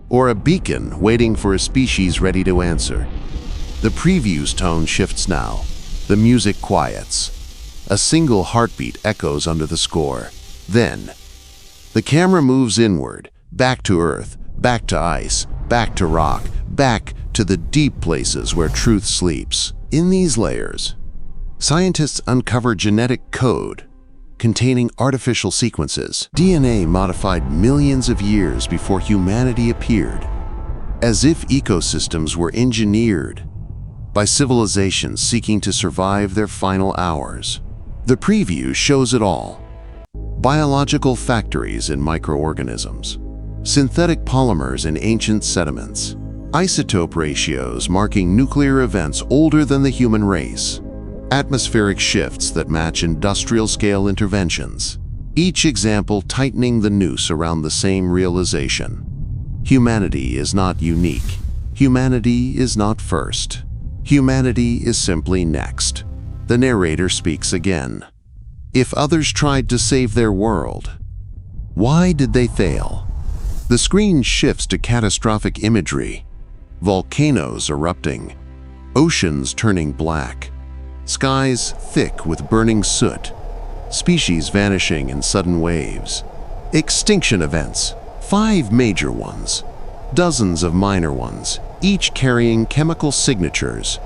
or a beacon waiting for a species ready to answer. The preview's tone shifts now. The music quiets. A single heartbeat echoes under the score. Then, the camera moves inward, back to Earth, back to ice, back to rock, back to the deep places where truth sleeps. In these layers, scientists uncover genetic code containing artificial sequences, DNA modified millions of years before humanity appeared, as if ecosystems were engineered by civilizations seeking to survive their final hours. The preview shows it all. Biological factories in microorganisms, synthetic polymers in ancient sediments, isotope ratios marking nuclear events older than the human race, atmospheric shifts that match industrial-scale interventions, each example tightening the noose around the same realization. Humanity is not unique. Humanity is not first. Humanity is simply next. The narrator speaks again. If others tried to save their world, why did they fail? The screen shifts to catastrophic imagery. Volcanoes erupting, oceans turning black, skies thick with burning soot, species vanishing in sudden waves, extinction events, 5 major ones, dozens of minor ones, each carrying chemical signatures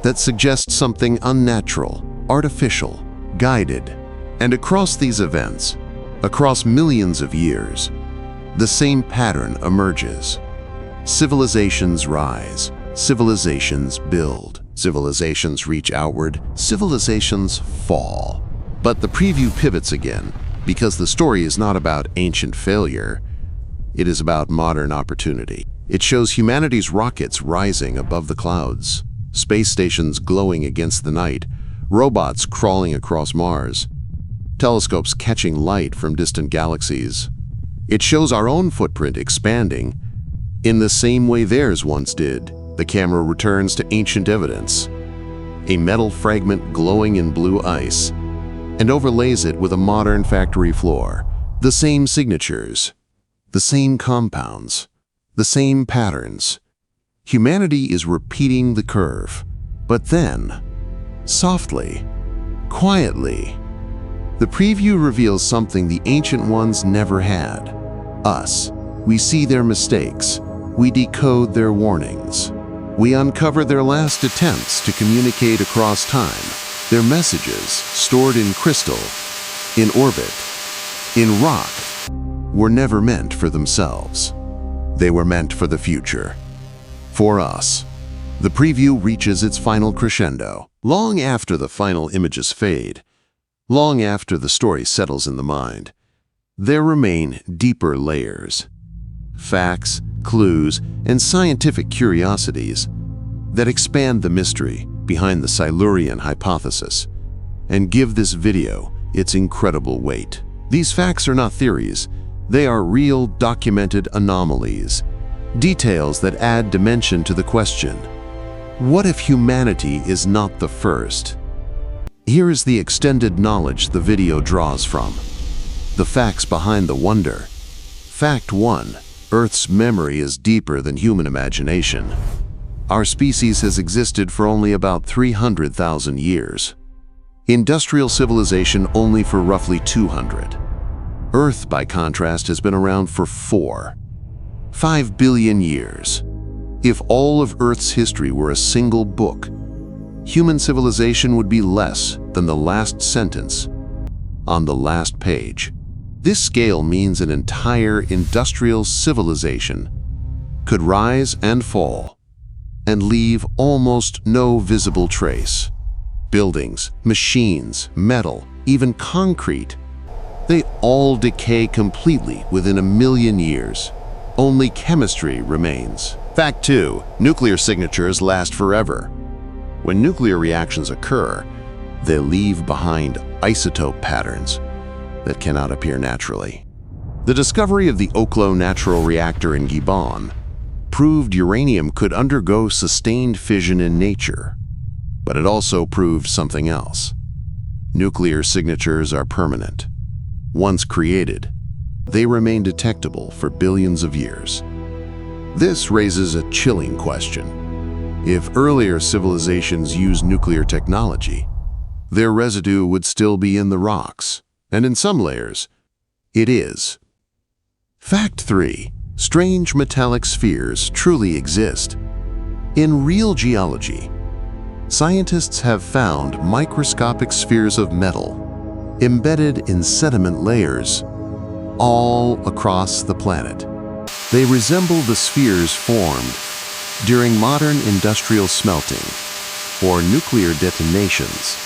that suggest something unnatural, artificial, guided. And across these events, across millions of years, the same pattern emerges. Civilizations rise, civilizations build, civilizations reach outward, civilizations fall. But the preview pivots again, because the story is not about ancient failure, it is about modern opportunity. It shows humanity's rockets rising above the clouds, space stations glowing against the night, robots crawling across Mars, telescopes catching light from distant galaxies. It shows our own footprint expanding in the same way theirs once did. The camera returns to ancient evidence, a metal fragment glowing in blue ice, and overlays it with a modern factory floor. The same signatures, the same compounds, the same patterns. Humanity is repeating the curve. But then, softly, quietly, the preview reveals something the ancient ones never had. Us. We see their mistakes. We decode their warnings. We uncover their last attempts to communicate across time. Their messages, stored in crystal, in orbit, in rock, were never meant for themselves. They were meant for the future. For us. The preview reaches its final crescendo. Long after the final images fade, long after the story settles in the mind, there remain deeper layers. Facts, clues, and scientific curiosities that expand the mystery behind the Silurian Hypothesis and give this video its incredible weight. These facts are not theories. They are real, documented anomalies, details that add dimension to the question, what if humanity is not the first? Here is the extended knowledge the video draws from. The facts behind the wonder. Fact 1. Earth's memory is deeper than human imagination. Our species has existed for only about 300,000 years. Industrial civilization only for roughly 200. Earth, by contrast, has been around for 5 billion years. If all of Earth's history were a single book, human civilization would be less than the last sentence on the last page. This scale means an entire industrial civilization could rise and fall and leave almost no visible trace. Buildings, machines, metal, even concrete, they all decay completely within 1 million years. Only chemistry remains. Fact 2. Nuclear signatures last forever. When nuclear reactions occur, they leave behind isotope patterns that cannot appear naturally. The discovery of the Oklo natural reactor in Gabon proved uranium could undergo sustained fission in nature, but it also proved something else. Nuclear signatures are permanent. Once created, they remain detectable for billions of years. This raises a chilling question. If earlier civilizations used nuclear technology, their residue would still be in the rocks, and in some layers, it is. Fact 3. Strange metallic spheres truly exist. In real geology, scientists have found microscopic spheres of metal embedded in sediment layers all across the planet. They resemble the spheres formed during modern industrial smelting or nuclear detonations.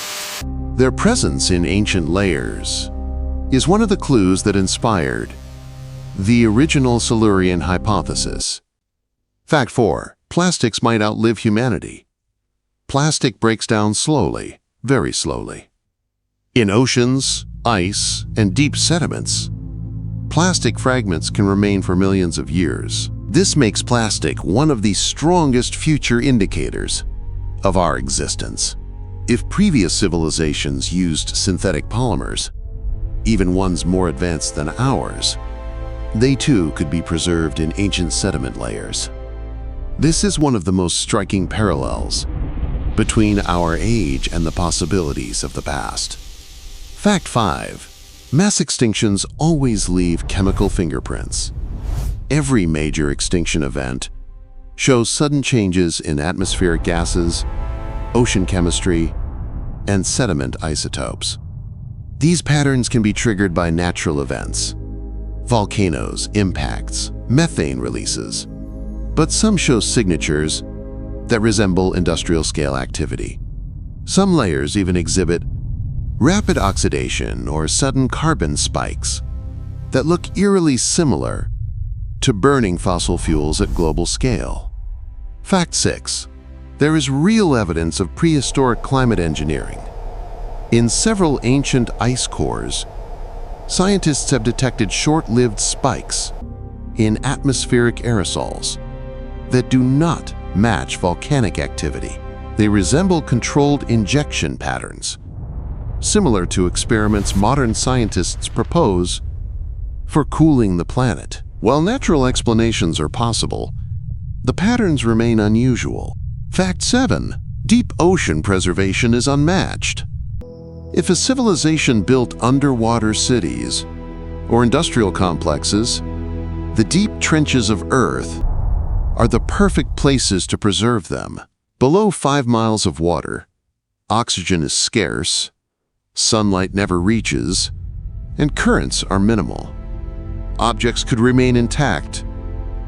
Their presence in ancient layers is one of the clues that inspired the original Silurian Hypothesis. Fact 4. Plastics might outlive humanity. Plastic breaks down slowly, very slowly. In oceans, ice, and deep sediments, plastic fragments can remain for millions of years. This makes plastic one of the strongest future indicators of our existence. If previous civilizations used synthetic polymers, even ones more advanced than ours, they too could be preserved in ancient sediment layers. This is one of the most striking parallels between our age and the possibilities of the past. Fact 5. Mass extinctions always leave chemical fingerprints. Every major extinction event shows sudden changes in atmospheric gases, ocean chemistry, and sediment isotopes. These patterns can be triggered by natural events, volcanoes, impacts, methane releases, but some show signatures that resemble industrial-scale activity. Some layers even exhibit rapid oxidation or sudden carbon spikes that look eerily similar to burning fossil fuels at global scale. Fact 6. There is real evidence of prehistoric climate engineering. In several ancient ice cores, scientists have detected short-lived spikes in atmospheric aerosols that do not match volcanic activity. They resemble controlled injection patterns, similar to experiments modern scientists propose for cooling the planet. While natural explanations are possible, the patterns remain unusual. Fact 7. Deep ocean preservation is unmatched. If a civilization built underwater cities or industrial complexes, the deep trenches of Earth are the perfect places to preserve them. Below 5 miles of water, oxygen is scarce, sunlight never reaches, and currents are minimal. Objects could remain intact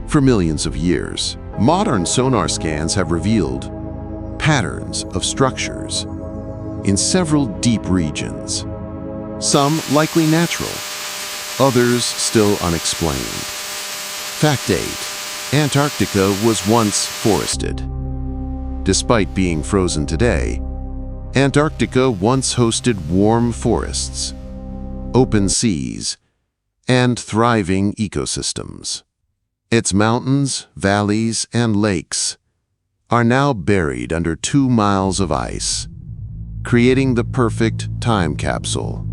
for millions of years. Modern sonar scans have revealed patterns of structures in several deep regions, some likely natural, others still unexplained. Fact 8. Antarctica was once forested. Despite being frozen today, Antarctica once hosted warm forests, open seas, and thriving ecosystems. Its mountains, valleys, and lakes are now buried under 2 miles of ice, creating the perfect time capsule.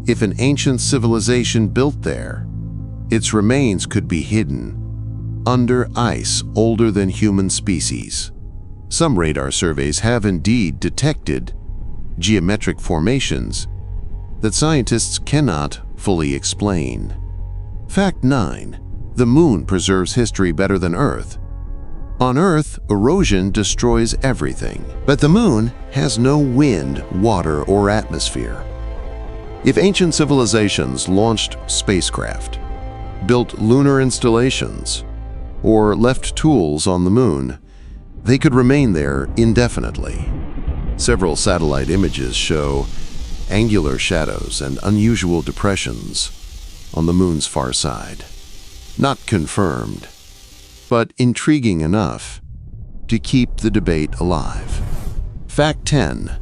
If an ancient civilization built there, its remains could be hidden under ice older than human species. Some radar surveys have indeed detected geometric formations that scientists cannot fully explain. Fact 9. The Moon preserves history better than Earth. On Earth, erosion destroys everything, but the Moon has no wind, water, or atmosphere. If ancient civilizations launched spacecraft, built lunar installations, or left tools on the Moon, they could remain there indefinitely. Several satellite images show angular shadows and unusual depressions on the Moon's far side. Not confirmed, but intriguing enough to keep the debate alive. Fact 10.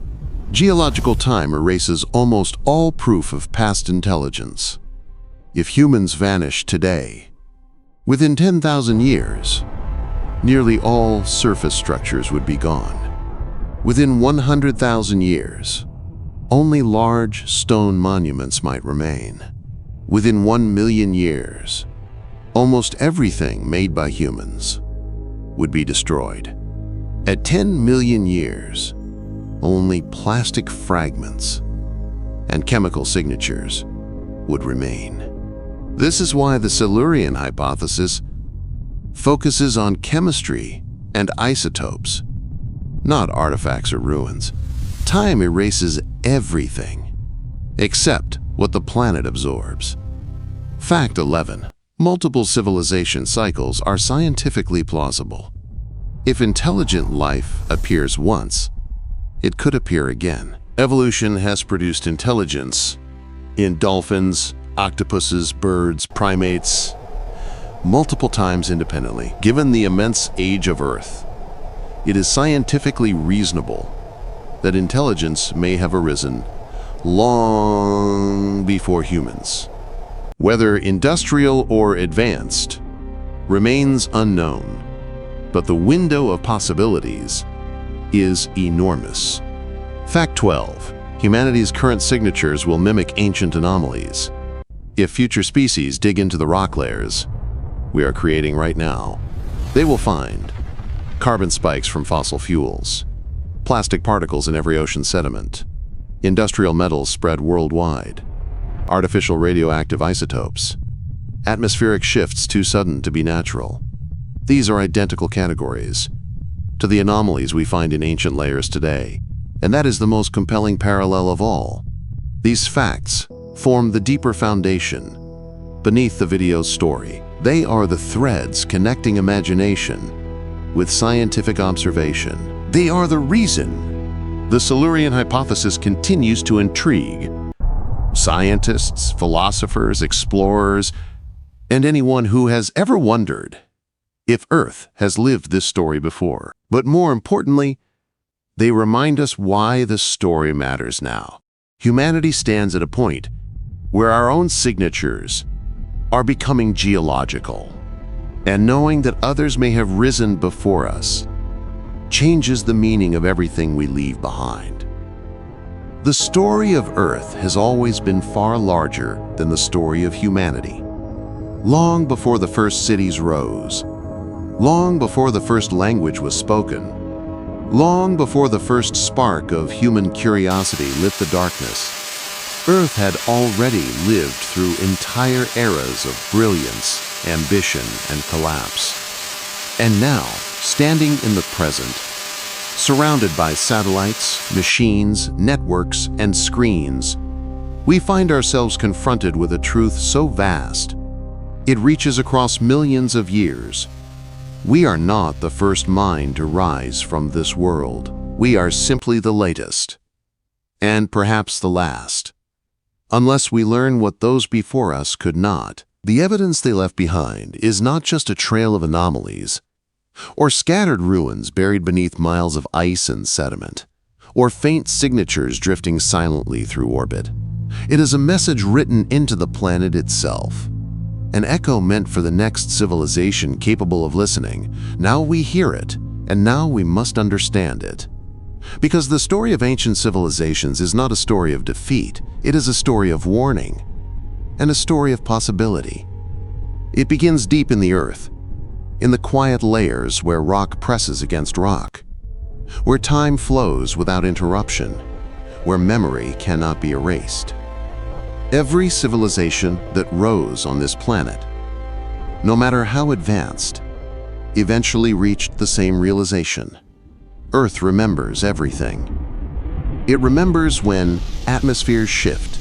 Geological time erases almost all proof of past intelligence. If humans vanish today, within 10,000 years, nearly all surface structures would be gone. Within 100,000 years, only large stone monuments might remain. Within 1 million years, almost everything made by humans would be destroyed. At 10 million years, only plastic fragments and chemical signatures would remain. This is why the Silurian Hypothesis focuses on chemistry and isotopes, not artifacts or ruins. Time erases everything except what the planet absorbs. Fact 11. Multiple civilization cycles are scientifically plausible. If intelligent life appears once, it could appear again. Evolution has produced intelligence in dolphins, octopuses, birds, primates, multiple times independently. Given the immense age of Earth, it is scientifically reasonable that intelligence may have arisen long before humans. Whether industrial or advanced remains unknown, but the window of possibilities is enormous. Fact 12. Humanity's current signatures will mimic ancient anomalies. If future species dig into the rock layers we are creating right now, they will find carbon spikes from fossil fuels, plastic particles in every ocean sediment, industrial metals spread worldwide, artificial radioactive isotopes, atmospheric shifts too sudden to be natural. These are identical categories to the anomalies we find in ancient layers today, and that is the most compelling parallel of all. These facts form the deeper foundation beneath the video's story. They are the threads connecting imagination with scientific observation. They are the reason the Silurian Hypothesis continues to intrigue scientists, philosophers, explorers, and anyone who has ever wondered if Earth has lived this story before. But more importantly, they remind us why the story matters now. Humanity stands at a point where our own signatures are becoming geological, and knowing that others may have risen before us changes the meaning of everything we leave behind. The story of Earth has always been far larger than the story of humanity. Long before the first cities rose, long before the first language was spoken, long before the first spark of human curiosity lit the darkness, Earth had already lived through entire eras of brilliance, ambition, and collapse. And now, standing in the present, surrounded by satellites, machines, networks, and screens, we find ourselves confronted with a truth so vast, it reaches across millions of years. We are not the first mind to rise from this world. We are simply the latest, and perhaps the last. Unless we learn what those before us could not. The evidence they left behind is not just a trail of anomalies, or scattered ruins buried beneath miles of ice and sediment, or faint signatures drifting silently through orbit. It is a message written into the planet itself, an echo meant for the next civilization capable of listening. Now we hear it, and now we must understand it. Because the story of ancient civilizations is not a story of defeat, it is a story of warning, and a story of possibility. It begins deep in the earth, in the quiet layers where rock presses against rock, where time flows without interruption, where memory cannot be erased. Every civilization that rose on this planet, no matter how advanced, eventually reached the same realization. Earth remembers everything. It remembers when atmospheres shift.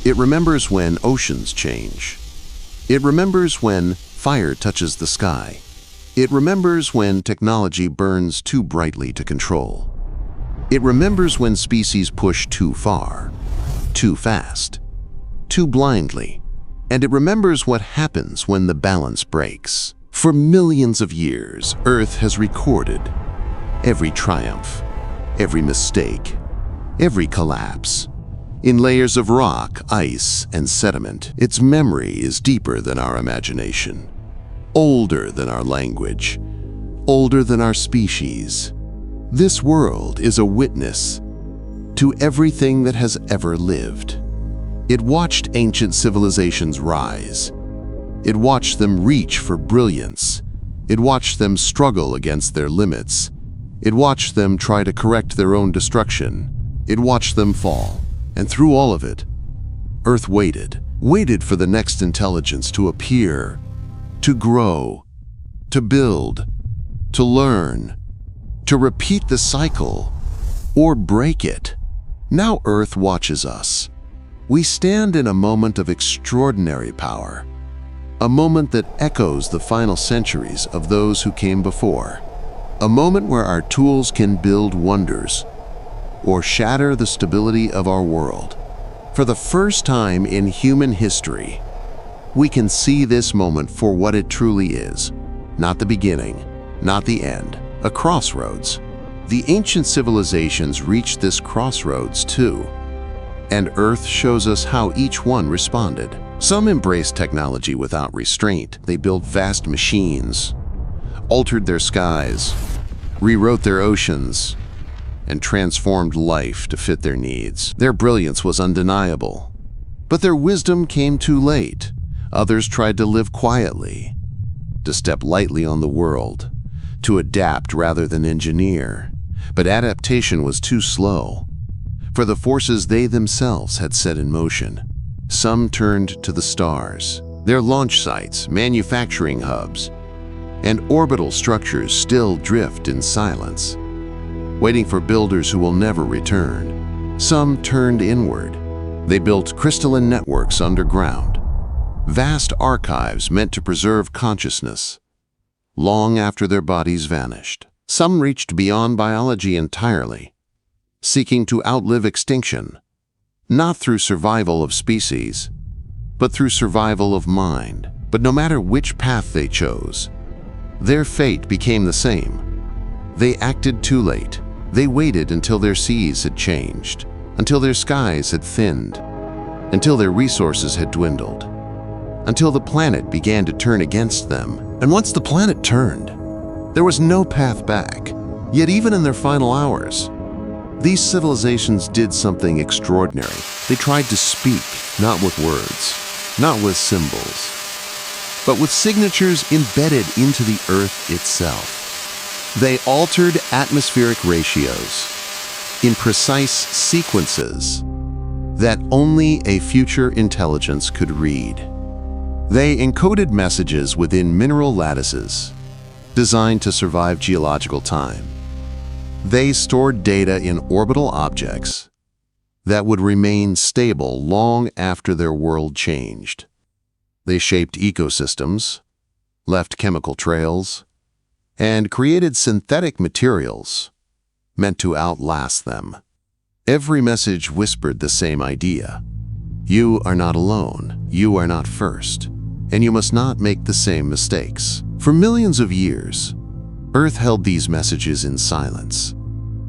It remembers when oceans change. It remembers when fire touches the sky. It remembers when technology burns too brightly to control. It remembers when species push too far, too fast, too blindly. And it remembers what happens when the balance breaks. For millions of years, Earth has recorded every triumph, every mistake, every collapse. In layers of rock, ice, and sediment, its memory is deeper than our imagination, older than our language, older than our species. This world is a witness to everything that has ever lived. It watched ancient civilizations rise. It watched them reach for brilliance. It watched them struggle against their limits. It watched them try to correct their own destruction. It watched them fall. And through all of it, Earth waited for the next intelligence to appear, to grow, to build, to learn, to repeat the cycle, or break it. Now Earth watches us. We stand in a moment of extraordinary power, a moment that echoes the final centuries of those who came before, a moment where our tools can build wonders or shatter the stability of our world. For the first time in human history, we can see this moment for what it truly is. Not the beginning, not the end, a crossroads. The ancient civilizations reached this crossroads too, and Earth shows us how each one responded. Some embraced technology without restraint. They built vast machines, altered their skies, rewrote their oceans, and transformed life to fit their needs. Their brilliance was undeniable, but their wisdom came too late. Others tried to live quietly, to step lightly on the world, to adapt rather than engineer. But adaptation was too slow for the forces they themselves had set in motion. Some turned to the stars. Their launch sites, manufacturing hubs, and orbital structures still drift in silence, waiting for builders who will never return. Some turned inward. They built crystalline networks underground, vast archives meant to preserve consciousness long after their bodies vanished. Some reached beyond biology entirely, seeking to outlive extinction, not through survival of species, but through survival of mind. But no matter which path they chose, their fate became the same. They acted too late. They waited until their seas had changed, until their skies had thinned, until their resources had dwindled, until the planet began to turn against them. And once the planet turned, there was no path back. Yet even in their final hours, these civilizations did something extraordinary. They tried to speak, not with words, not with symbols, but with signatures embedded into the Earth itself. They altered atmospheric ratios in precise sequences that only a future intelligence could read. They encoded messages within mineral lattices designed to survive geological time. They stored data in orbital objects that would remain stable long after their world changed. They shaped ecosystems, left chemical trails, and created synthetic materials meant to outlast them. Every message whispered the same idea. You are not alone, you are not first, and you must not make the same mistakes. For millions of years, Earth held these messages in silence,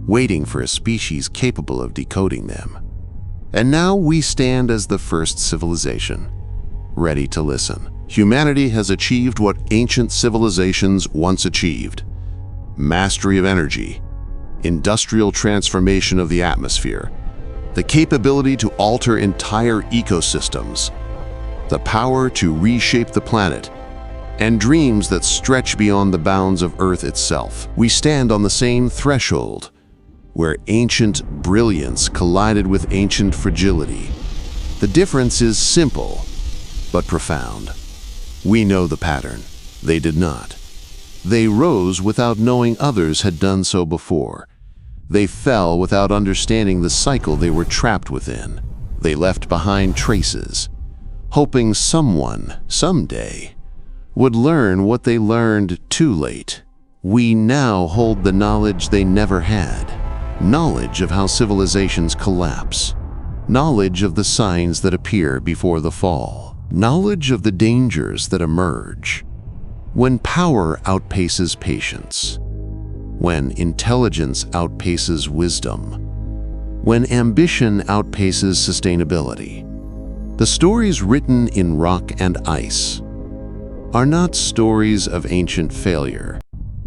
waiting for a species capable of decoding them. And now we stand as the first civilization, ready to listen. Humanity has achieved what ancient civilizations once achieved: mastery of energy, industrial transformation of the atmosphere, the capability to alter entire ecosystems, the power to reshape the planet, and dreams that stretch beyond the bounds of Earth itself. We stand on the same threshold, where ancient brilliance collided with ancient fragility. The difference is simple, but profound. We know the pattern. They did not. They rose without knowing others had done so before. They fell without understanding the cycle they were trapped within. They left behind traces, hoping someone, someday, would learn what they learned too late. We now hold the knowledge they never had. Knowledge of how civilizations collapse. Knowledge of the signs that appear before the fall. Knowledge of the dangers that emerge when power outpaces patience. When intelligence outpaces wisdom. When ambition outpaces sustainability. The stories written in rock and ice are not stories of ancient failure.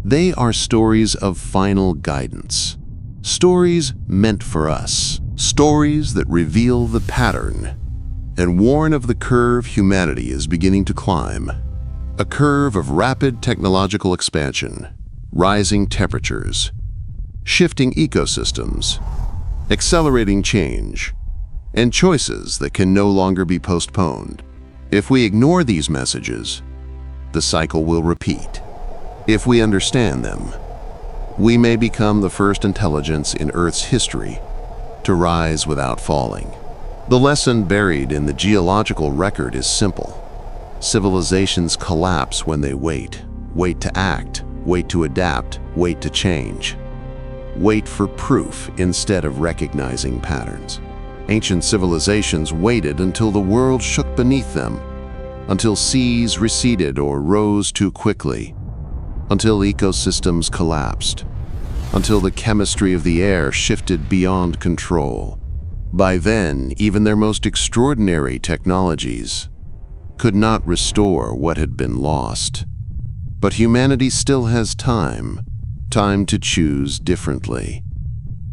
They are stories of final guidance. Stories meant for us. Stories that reveal the pattern and warn of the curve humanity is beginning to climb. A curve of rapid technological expansion, rising temperatures, shifting ecosystems, accelerating change, and choices that can no longer be postponed. If we ignore these messages, the cycle will repeat. If we understand them, we may become the first intelligence in Earth's history to rise without falling. The lesson buried in the geological record is simple. Civilizations collapse when they wait to act, wait to adapt, wait to change. Wait for proof instead of recognizing patterns. Ancient civilizations waited until the world shook beneath them, until seas receded or rose too quickly, until ecosystems collapsed, until the chemistry of the air shifted beyond control. By then, even their most extraordinary technologies could not restore what had been lost. But humanity still has time to choose differently.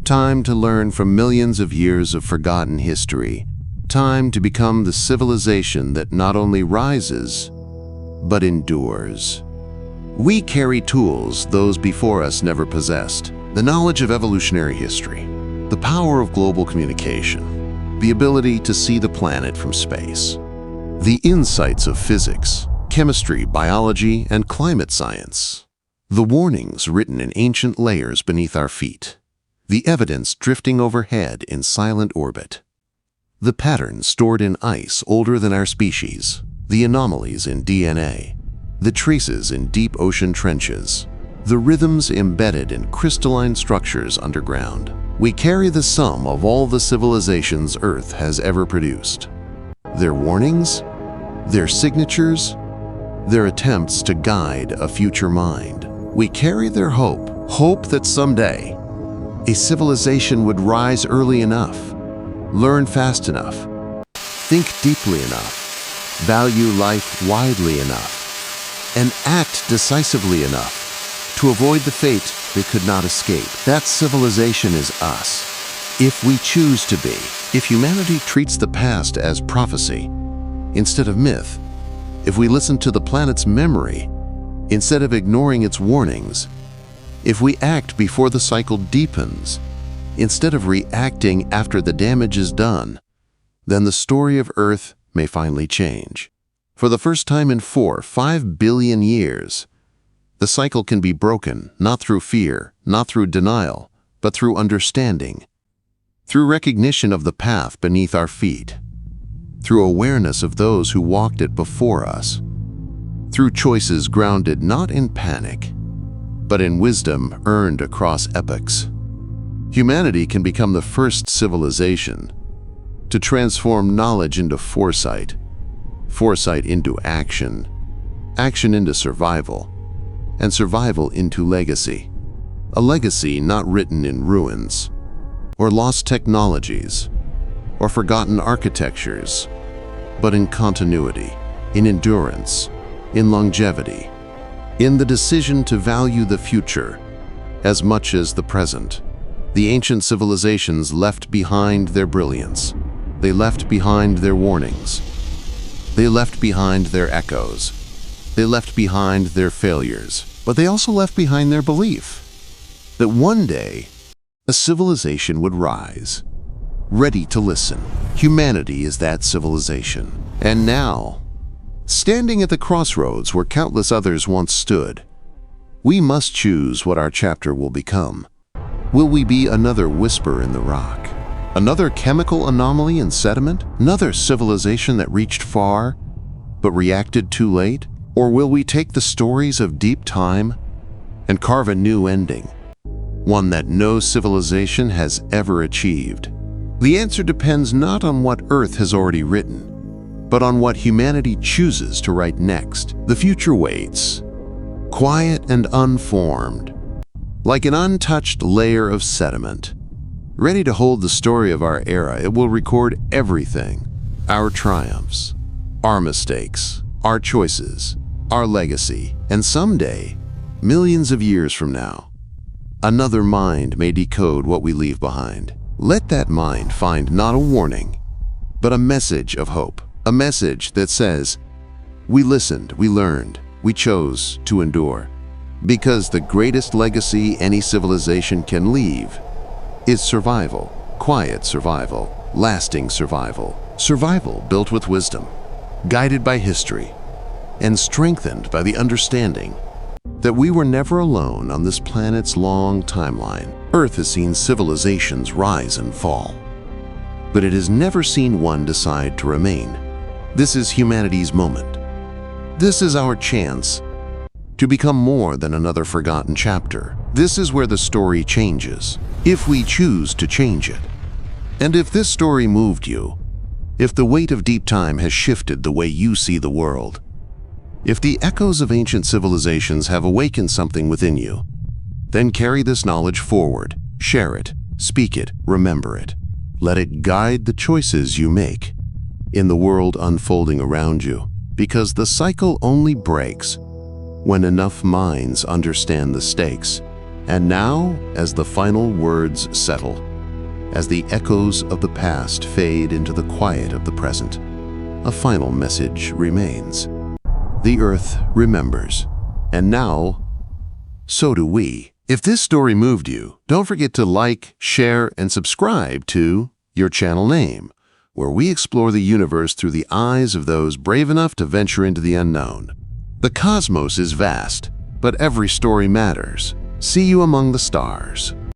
Time to learn from millions of years of forgotten history. Time to become the civilization that not only rises, but endures. We carry tools those before us never possessed. The knowledge of evolutionary history, the power of global communication, the ability to see the planet from space, the insights of physics, chemistry, biology, and climate science, the warnings written in ancient layers beneath our feet, the evidence drifting overhead in silent orbit, the patterns stored in ice older than our species, the anomalies in DNA, the traces in deep ocean trenches, the rhythms embedded in crystalline structures underground. We carry the sum of all the civilizations Earth has ever produced. Their warnings, their signatures, their attempts to guide a future mind. We carry their hope that someday a civilization would rise early enough, learn fast enough, think deeply enough, value life widely enough, and act decisively enough to avoid the fate they could not escape. That civilization is us. If we choose to be, if humanity treats the past as prophecy instead of myth, if we listen to the planet's memory instead of ignoring its warnings, if we act before the cycle deepens instead of reacting after the damage is done, then the story of Earth may finally change. For the first time in 5 billion years, the cycle can be broken, not through fear, not through denial, but through understanding, through recognition of the path beneath our feet, through awareness of those who walked it before us, through choices grounded not in panic, but in wisdom earned across epochs. Humanity can become the first civilization to transform knowledge into foresight, foresight into action, action into survival, and survival into legacy. A legacy not written in ruins, or lost technologies, or forgotten architectures, but in continuity, in endurance, in longevity, in the decision to value the future as much as the present. The ancient civilizations left behind their brilliance. They left behind their warnings. They left behind their echoes. They left behind their failures. But they also left behind their belief that one day a civilization would rise, ready to listen. Humanity is that civilization. And now, standing at the crossroads where countless others once stood, we must choose what our chapter will become. Will we be another whisper in the rock? Another chemical anomaly in sediment? Another civilization that reached far but reacted too late? Or will we take the stories of deep time and carve a new ending, one that no civilization has ever achieved? The answer depends not on what Earth has already written, but on what humanity chooses to write next. The future waits, quiet and unformed, like an untouched layer of sediment. Ready to hold the story of our era, it will record everything: our triumphs, our mistakes, our choices, our legacy. And someday, millions of years from now, another mind may decode what we leave behind. Let that mind find not a warning, but a message of hope. A message that says, we listened, we learned, we chose to endure. Because the greatest legacy any civilization can leave is survival, quiet survival, lasting survival, survival built with wisdom, guided by history, and strengthened by the understanding that we were never alone on this planet's long timeline. Earth has seen civilizations rise and fall, but it has never seen one decide to remain. This is humanity's moment. This is our chance to become more than another forgotten chapter. This is where the story changes, if we choose to change it. And if this story moved you, if the weight of deep time has shifted the way you see the world, if the echoes of ancient civilizations have awakened something within you, then carry this knowledge forward, share it, speak it, remember it. Let it guide the choices you make in the world unfolding around you, because the cycle only breaks when enough minds understand the stakes. And now, as the final words settle, as the echoes of the past fade into the quiet of the present, a final message remains. The Earth remembers, and now, so do we. If this story moved you, don't forget to like, share, and subscribe to your channel name, where we explore the universe through the eyes of those brave enough to venture into the unknown. The cosmos is vast, but every story matters. See you among the stars.